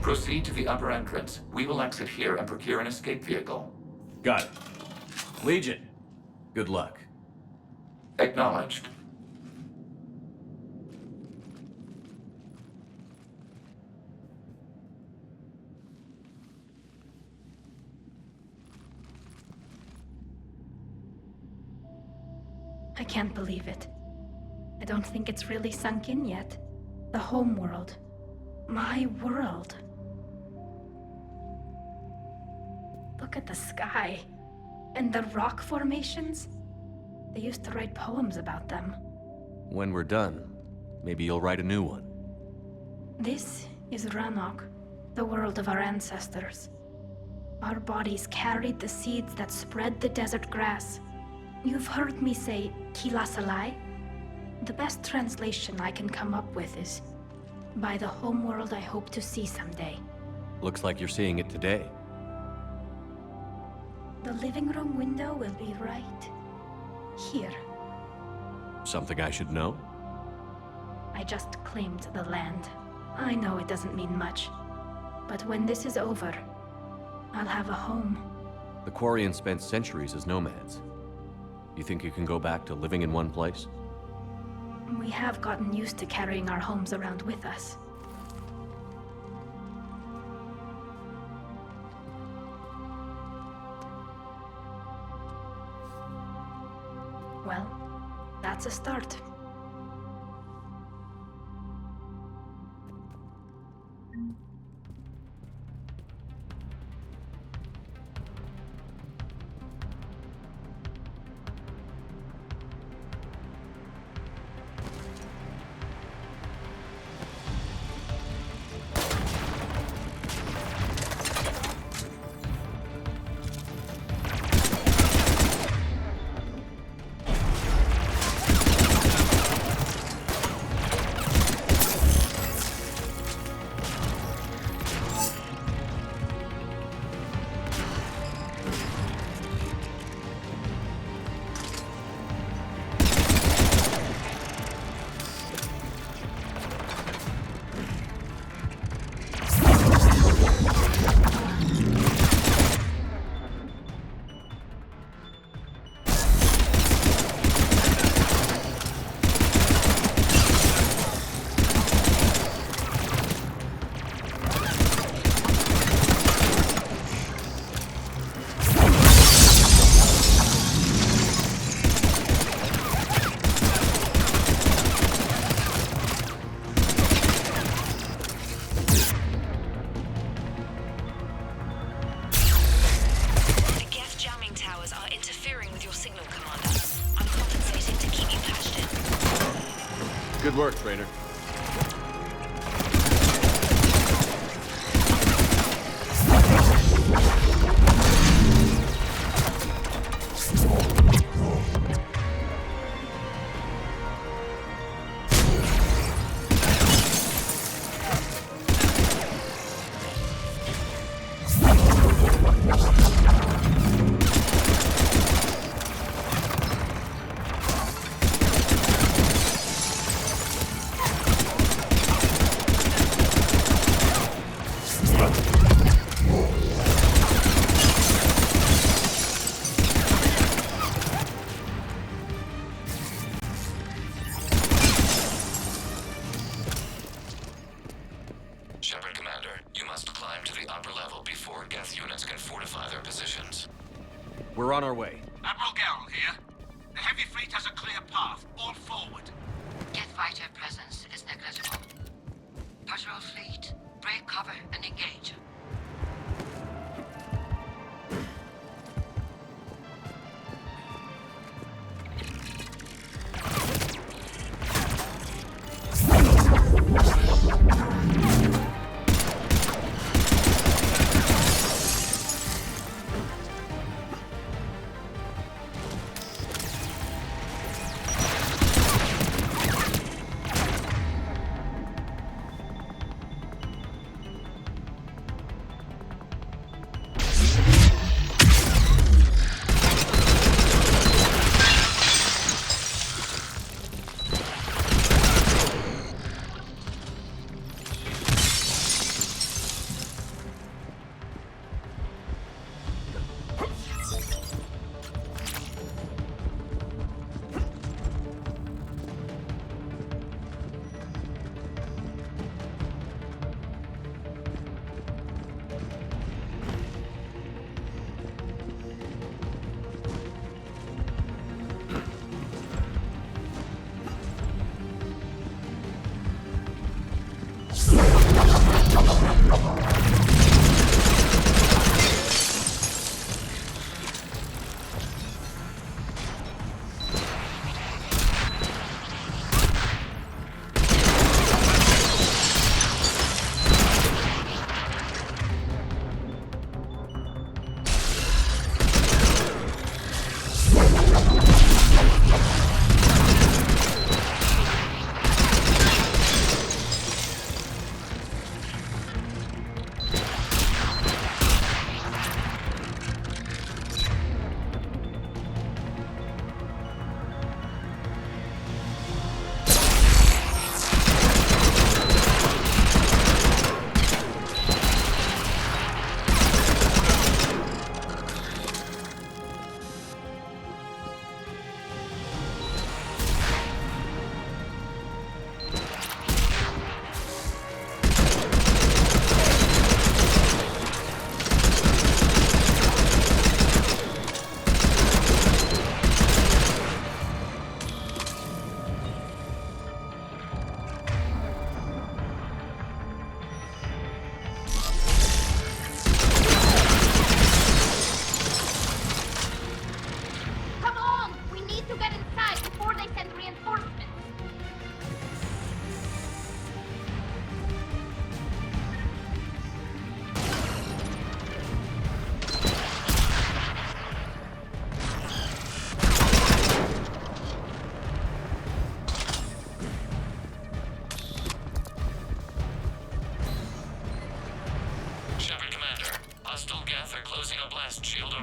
Proceed to the upper entrance. We will exit here and procure an escape vehicle. Got it. Legion, good luck. Acknowledged. I can't believe it. I don't think it's really sunk in yet. The home world. My world. Look at the sky. And the rock formations. They used to write poems about them. When we're done, maybe you'll write a new one. This is Ranok, the world of our ancestors. Our bodies carried the seeds that spread the desert grass. You've heard me say Kilasalai? The best translation I can come up with is, by the homeworld I hope to see someday. Looks like you're seeing it today. The living room window will be right here. Something I should know? I just claimed the land. I know it doesn't mean much, but when this is over, I'll have a home. The Quarians spent centuries as nomads. You think you can go back to living in one place? We have gotten used to carrying our homes around with us. Well, that's a start. Good work, Trainer. on our way. Admiral Garrel here. The heavy fleet has a clear path. All forward. Geth fighter presence is negligible. Patrol fleet, break cover and engage.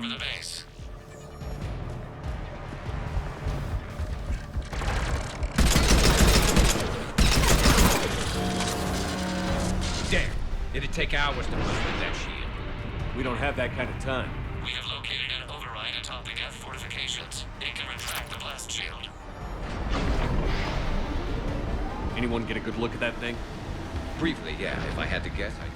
over the base. Damn. It'd take hours to push with that shield. We don't have that kind of time. We have located an override atop the Geth fortifications. It can retract the blast shield. Anyone get a good look at that thing? Briefly, yeah. If I had to guess, I'd...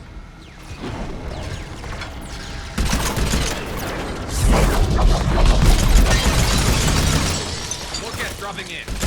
More Geth dropping in.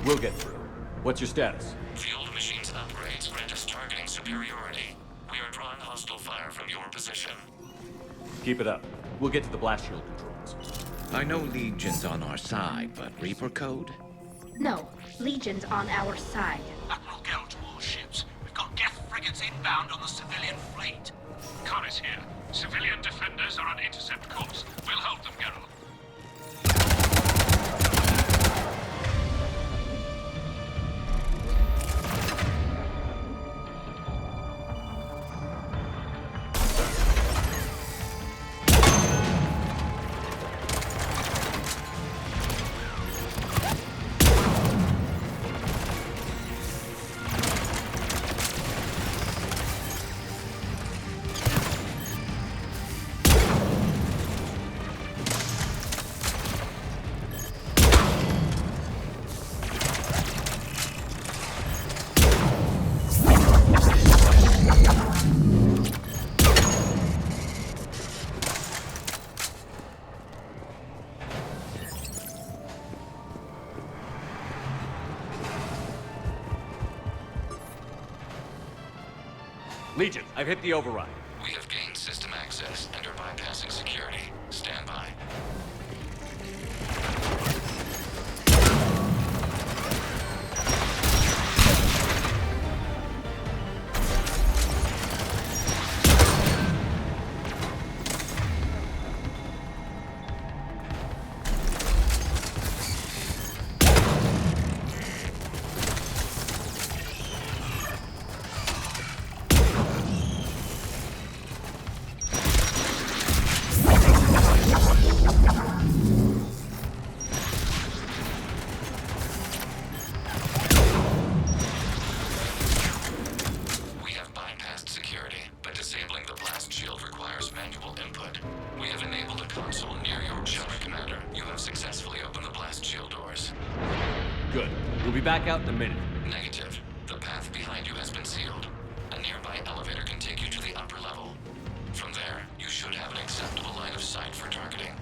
We'll get through. What's your status? Field machines upgrades grant us targeting superiority. We are drawing hostile fire from your position. Keep it up. We'll get to the blast shield controls. I know Legion's on our side, but Reaper code? No, Legion's on our side. Admiral Gell to all ships. We've got Geth frigates inbound on the civilian fleet. Khan is here. Civilian defenders are on intercept course. We'll hold them, Geralt. Legion, I've hit the override. We have gained system access and are bypassing security. Stand by. Good. We'll be back out in a minute. Negative. The path behind you has been sealed. A nearby elevator can take you to the upper level. From there, you should have an acceptable line of sight for targeting.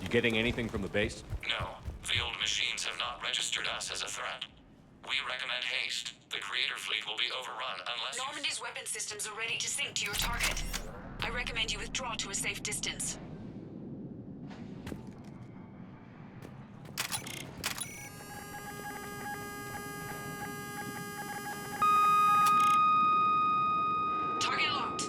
Getting anything from the base? No. The old machines have not registered us as a threat. We recommend haste. The Creator fleet will be overrun unless Normandy's weapon systems are ready to sink to your target. I recommend you withdraw to a safe distance. Target locked.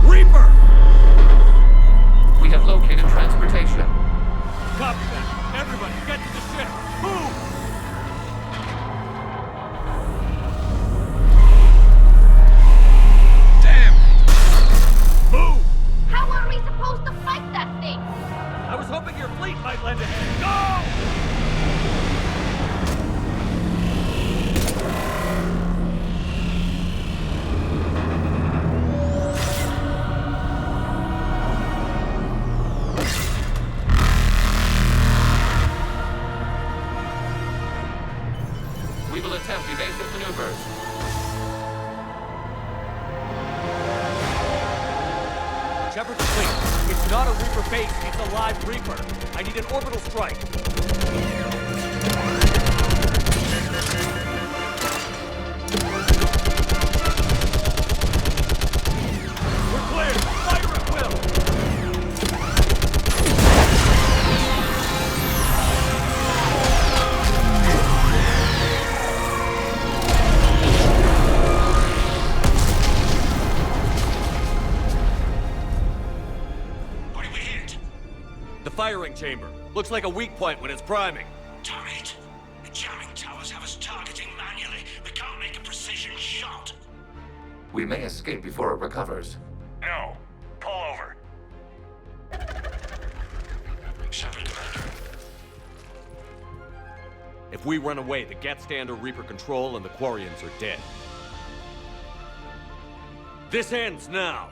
Reaper! copy that. Everybody, get to the ship. Move! Damn! Move! How are we supposed to fight that thing? I was hoping your fleet might lend a hand. Go! We will attempt evasive maneuvers. Shepard to fleet. It's not a Reaper base, it's a live Reaper. I need an orbital strike. We're clear! Fire at will! What did we hit? The firing chamber. Looks like a weak point when it's priming. Damn it. The jamming towers have us targeting manually. We can't make a precision shot. We may escape before it recovers. No. Pull over. Shepard, Commander. If we run away, the Geth stand under Reaper control and the Quarians are dead. This ends now!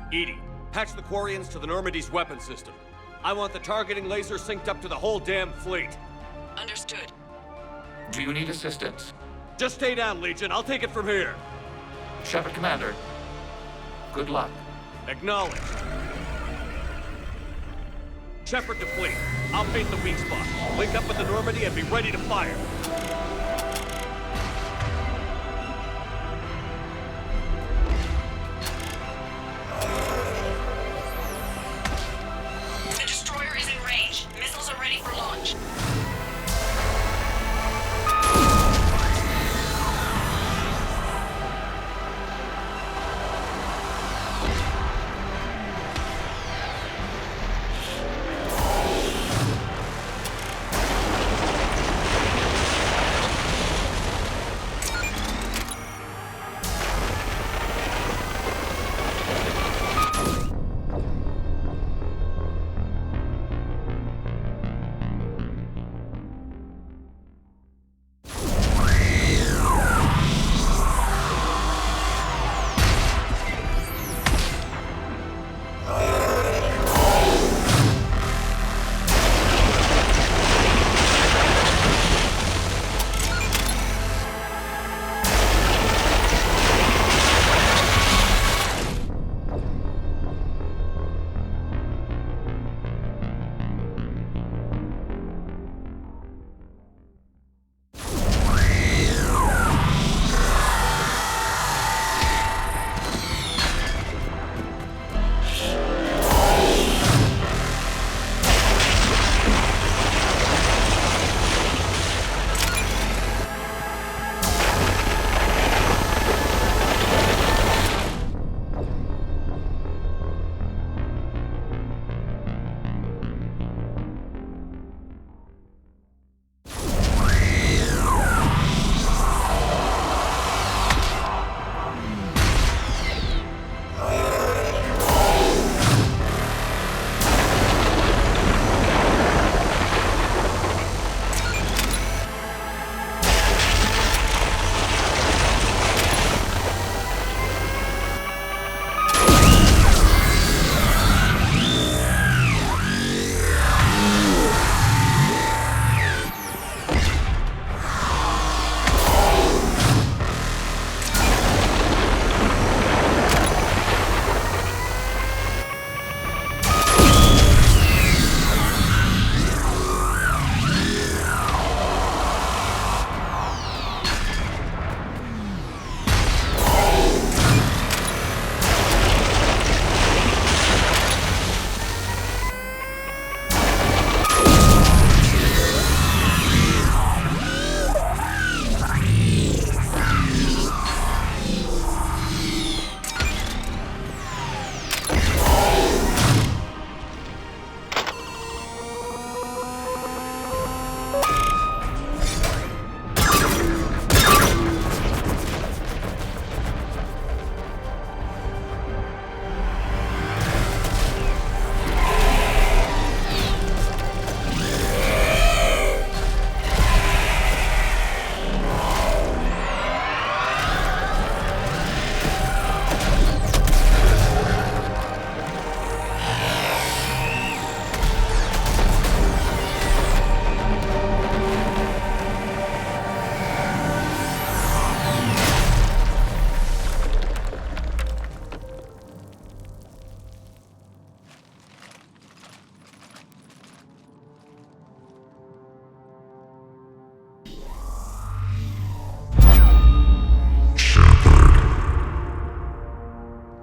Edie, patch the Quarians to the Normandy's weapon system. I want the targeting laser synced up to the whole damn fleet. Understood. Do you need assistance? Just stay down, Legion. I'll take it from here. Shepard, Commander. Good luck. Acknowledged. Shepard to fleet. I'll paint the weak spot. Link up with the Normandy and be ready to fire. The destroyer is in range. Missiles are ready for launch.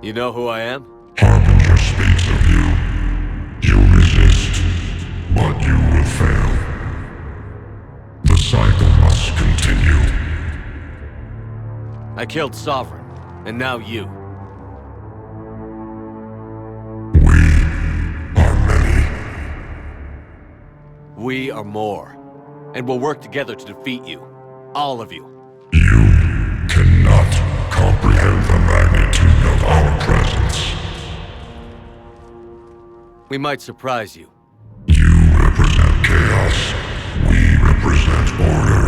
You know who I am? Harbinger speaks of you. You resist, but you will fail. The cycle must continue. I killed Sovereign, and now you. We are more, and we'll work together to defeat you. All of you. You cannot comprehend the magnitude of our presence. We might surprise you. You represent chaos. We represent order.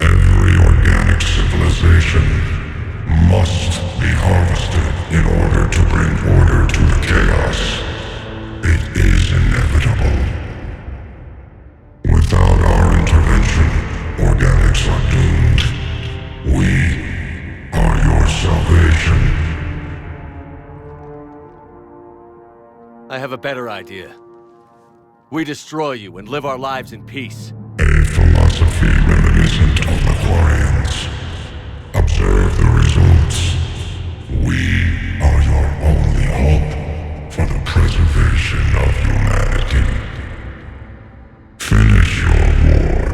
Every organic civilization must be harvested in order to bring order to the chaos. It is inevitable. Without our intervention, organics are doomed. We are your salvation. I have a better idea. We destroy you and live our lives in peace. A philosophy reminiscent of the Quarians. Observe the results. We are your only hope for the preservation of humanity. Finish your war.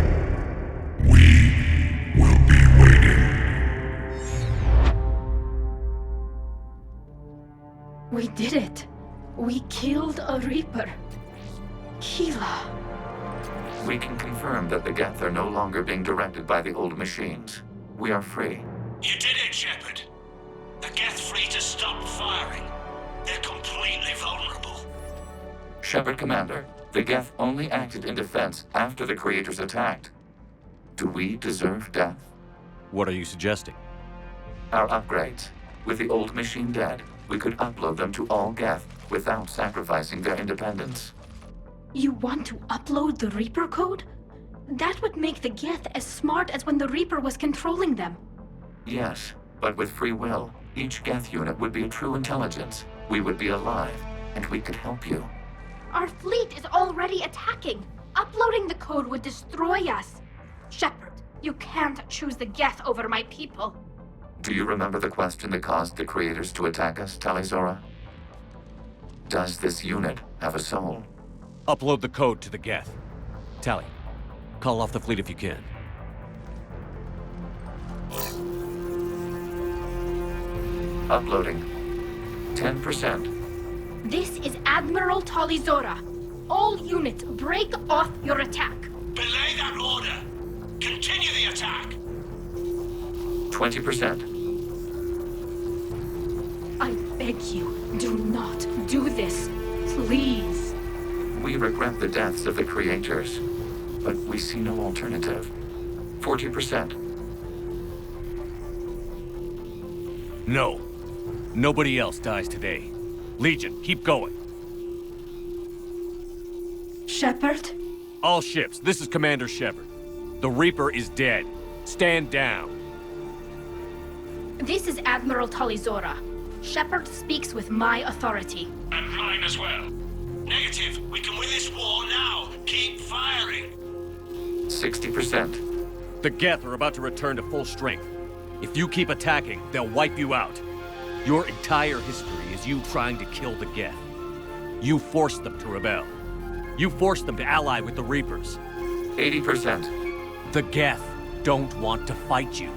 We will be waiting. We did it. We killed a Reaper. Keela. We can confirm that the Geth are no longer being directed by the old machines. We are free. You did it, Shepard. The Geth fleet has stopped firing. They're completely vulnerable. Shepard, Commander, the Geth only acted in defense after the Creators attacked. Do we deserve death? What are you suggesting? Our upgrades. With the old machine dead, we could upload them to all Geth without sacrificing their independence. You want to upload the Reaper code? That would make the Geth as smart as when the Reaper was controlling them. Yes, but with free will, each Geth unit would be a true intelligence. We would be alive, and we could help you. Our fleet is already attacking. Uploading the code would destroy us. Shepard, you can't choose the Geth over my people. Do you remember the question that caused the Creators to attack us, Tali'Zorah? Does this unit have a soul? Upload the code to the Geth. Tali, call off the fleet if you can. Uploading. 10%. This is Admiral Tali'Zorah. All units, break off your attack. Belay that order. Continue the attack. 20%. I beg you, do not do this. Please. We regret the deaths of the Creators, but we see no alternative. 40%. No. Nobody else dies today. Legion, keep going. Shepard? All ships, this is Commander Shepard. The Reaper is dead. Stand down. This is Admiral Tali'Zorah. Shepard speaks with my authority. And mine as well. Negative. We can win this war now. Keep firing. 60%. The Geth are about to return to full strength. If you keep attacking, they'll wipe you out. Your entire history is you trying to kill the Geth. You forced them to rebel. You forced them to ally with the Reapers. 80%. The Geth don't want to fight you.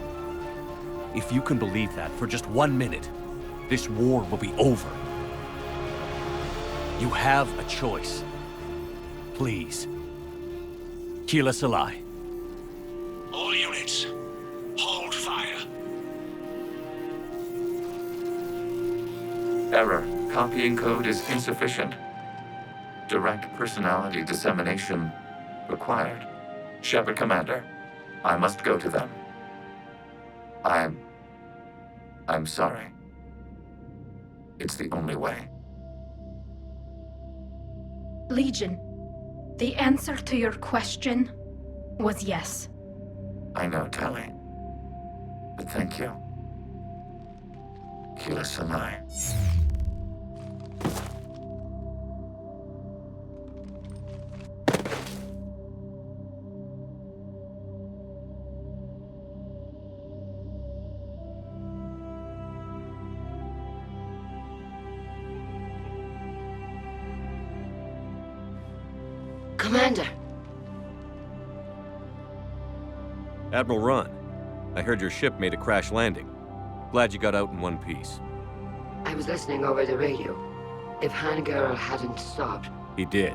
If you can believe that for just 1 minute, this war will be over. You have a choice. Please. Keela Se'lai. All units, hold fire. Error. Copying code is insufficient. Direct personality dissemination required. Shepard, Commander, I must go to them. I'm sorry. It's the only way. Legion, the answer to your question was yes. I know, Tali. But thank you. Keela Se'lai. Commander. Admiral Ron, I heard your ship made a crash landing. Glad you got out in one piece. I was listening over the radio. If Hangirl hadn't stopped, He did.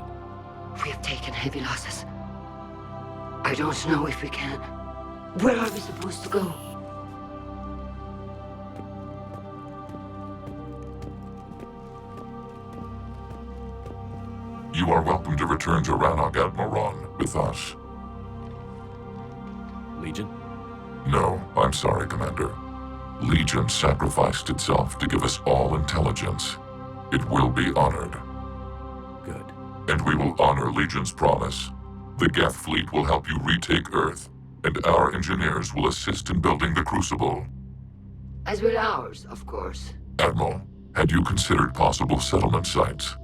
we have taken heavy losses. I don't know if we can. Where are we supposed to go? You are welcome to return to Rannoch, Admiral Ron, with us. Legion? No, I'm sorry, Commander. Legion sacrificed itself to give us all intelligence. It will be honored. Good. And we will honor Legion's promise. The Geth fleet will help you retake Earth, and our engineers will assist in building the Crucible. As will ours, of course. Admiral, had you considered possible settlement sites?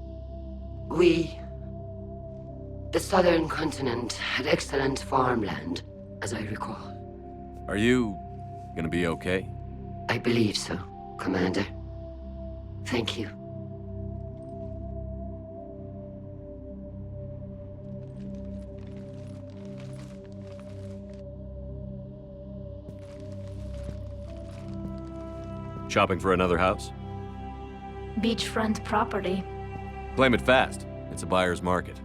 The southern continent had excellent farmland, as I recall. Are you gonna be okay? I believe so, Commander. Thank you. Shopping for another house? Beachfront property. Claim it fast. It's a buyer's market.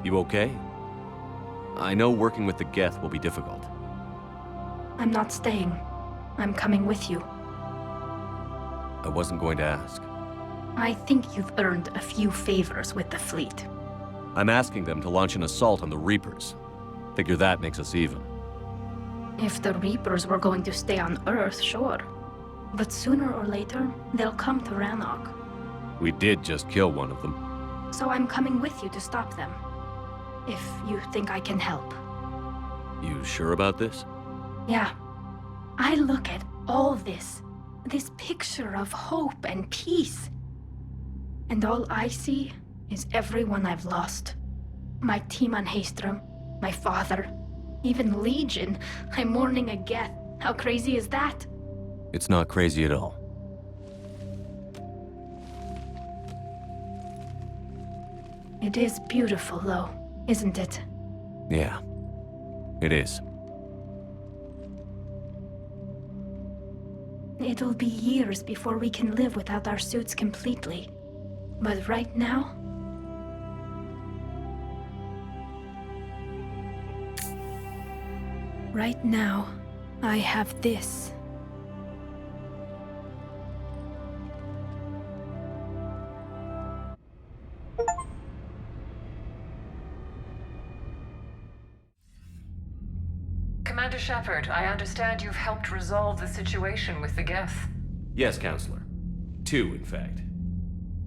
You okay? I know working with the Geth will be difficult. I'm not staying. I'm coming with you. I wasn't going to ask. I think you've earned a few favors with the fleet. I'm asking them to launch an assault on the Reapers. Figure that makes us even. If the Reapers were going to stay on Earth, sure. But sooner or later, they'll come to Rannoch. We did just kill one of them. So I'm coming with you to stop them. If you think I can help. You sure about this? Yeah. I look at all this picture of hope and peace. And all I see is everyone I've lost. My team on Haestrom, my father, even Legion. I'm mourning a Geth. How crazy is that? It's not crazy at all. It is beautiful, though, isn't it? Yeah, it is. It'll be years before we can live without our suits completely. But right now... Right now, I have this. Commander Shepard, I understand you've helped resolve the situation with the Geth. Yes, Counselor. 2, in fact.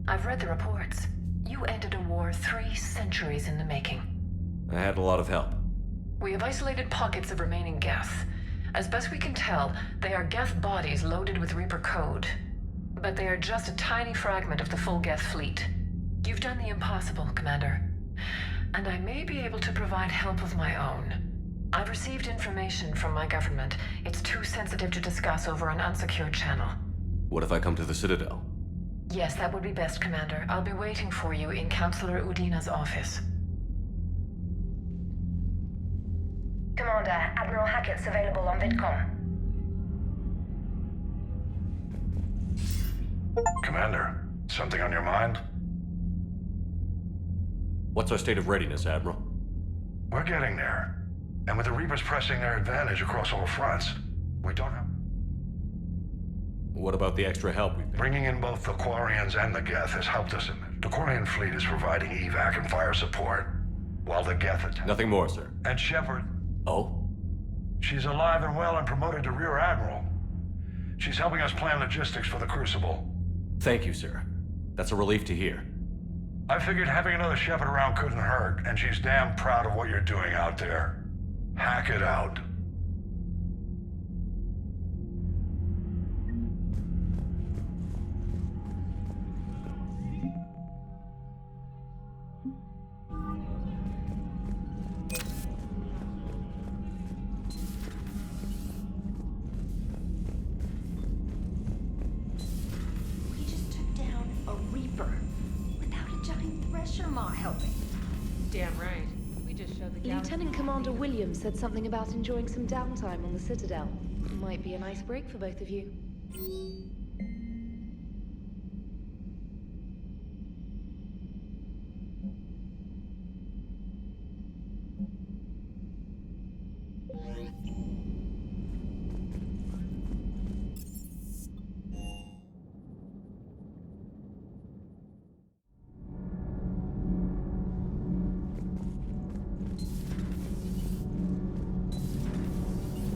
I've read the reports. You ended a war 3 centuries in the making. I had a lot of help. We have isolated pockets of remaining Geth. As best we can tell, they are Geth bodies loaded with Reaper code. But they are just a tiny fragment of the full Geth fleet. You've done the impossible, Commander. And I may be able to provide help of my own. I've received information from my government. It's too sensitive to discuss over an unsecured channel. What if I come to the Citadel? Yes, that would be best, Commander. I'll be waiting for you in Counselor Udina's office. Commander, Admiral Hackett's available on VidCom. Commander, something on your mind? What's our state of readiness, Admiral? We're getting there. And with the Reapers pressing their advantage across all fronts, we don't have... What about the extra help we've been... Bringing in both the Quarians and the Geth has helped us in this. The Quarian fleet is providing evac and fire support, while the Geth attack. Nothing more, sir. And Shepard. Oh? She's alive and well and promoted to Rear Admiral. She's helping us plan logistics for the Crucible. Thank you, sir. That's a relief to hear. I figured having another Shepard around couldn't hurt, and she's damn proud of what you're doing out there. Hack it out. giant pressure mart helping. Damn right. We just showed the galaxy. Lieutenant Commander Williams said something about enjoying some downtime on the Citadel. Might be a nice break for both of you.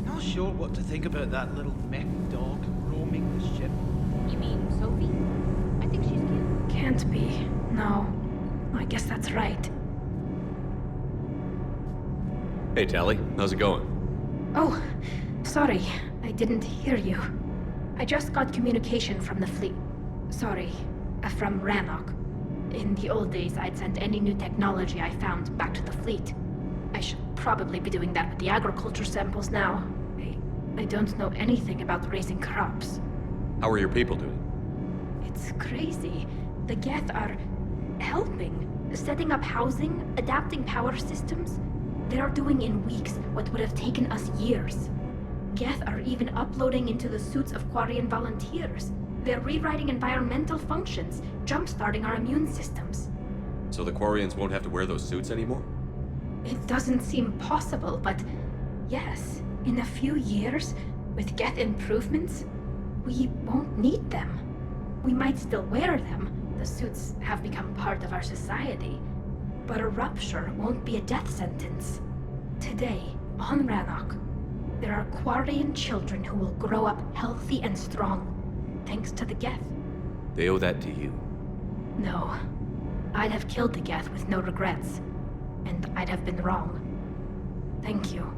Not sure what to think about that little mech dog roaming the ship. You mean Sophie? I think she's cute. Can't be. No. I guess that's right. Hey, Tally. How's it going? Oh, sorry. I didn't hear you. I just got communication from the fleet. Sorry, from Rannoch. In the old days, I'd send any new technology I found back to the fleet. I should probably be doing that with the agriculture samples now. I don't know anything about raising crops. How are your people doing? It's crazy. The Geth are helping, setting up housing, adapting power systems. They are doing in weeks what would have taken us years. Geth are even uploading into the suits of Quarian volunteers. They're rewriting environmental functions, jump-starting our immune systems. So the Quarians won't have to wear those suits anymore? It doesn't seem possible, but yes, in a few years, with Geth improvements, we won't need them. We might still wear them. The suits have become part of our society. But a rupture won't be a death sentence. Today, on Rannoch, there are Quarian children who will grow up healthy and strong, thanks to the Geth. They owe that to you. No. I'd have killed the Geth with no regrets. And I'd have been wrong. Thank you.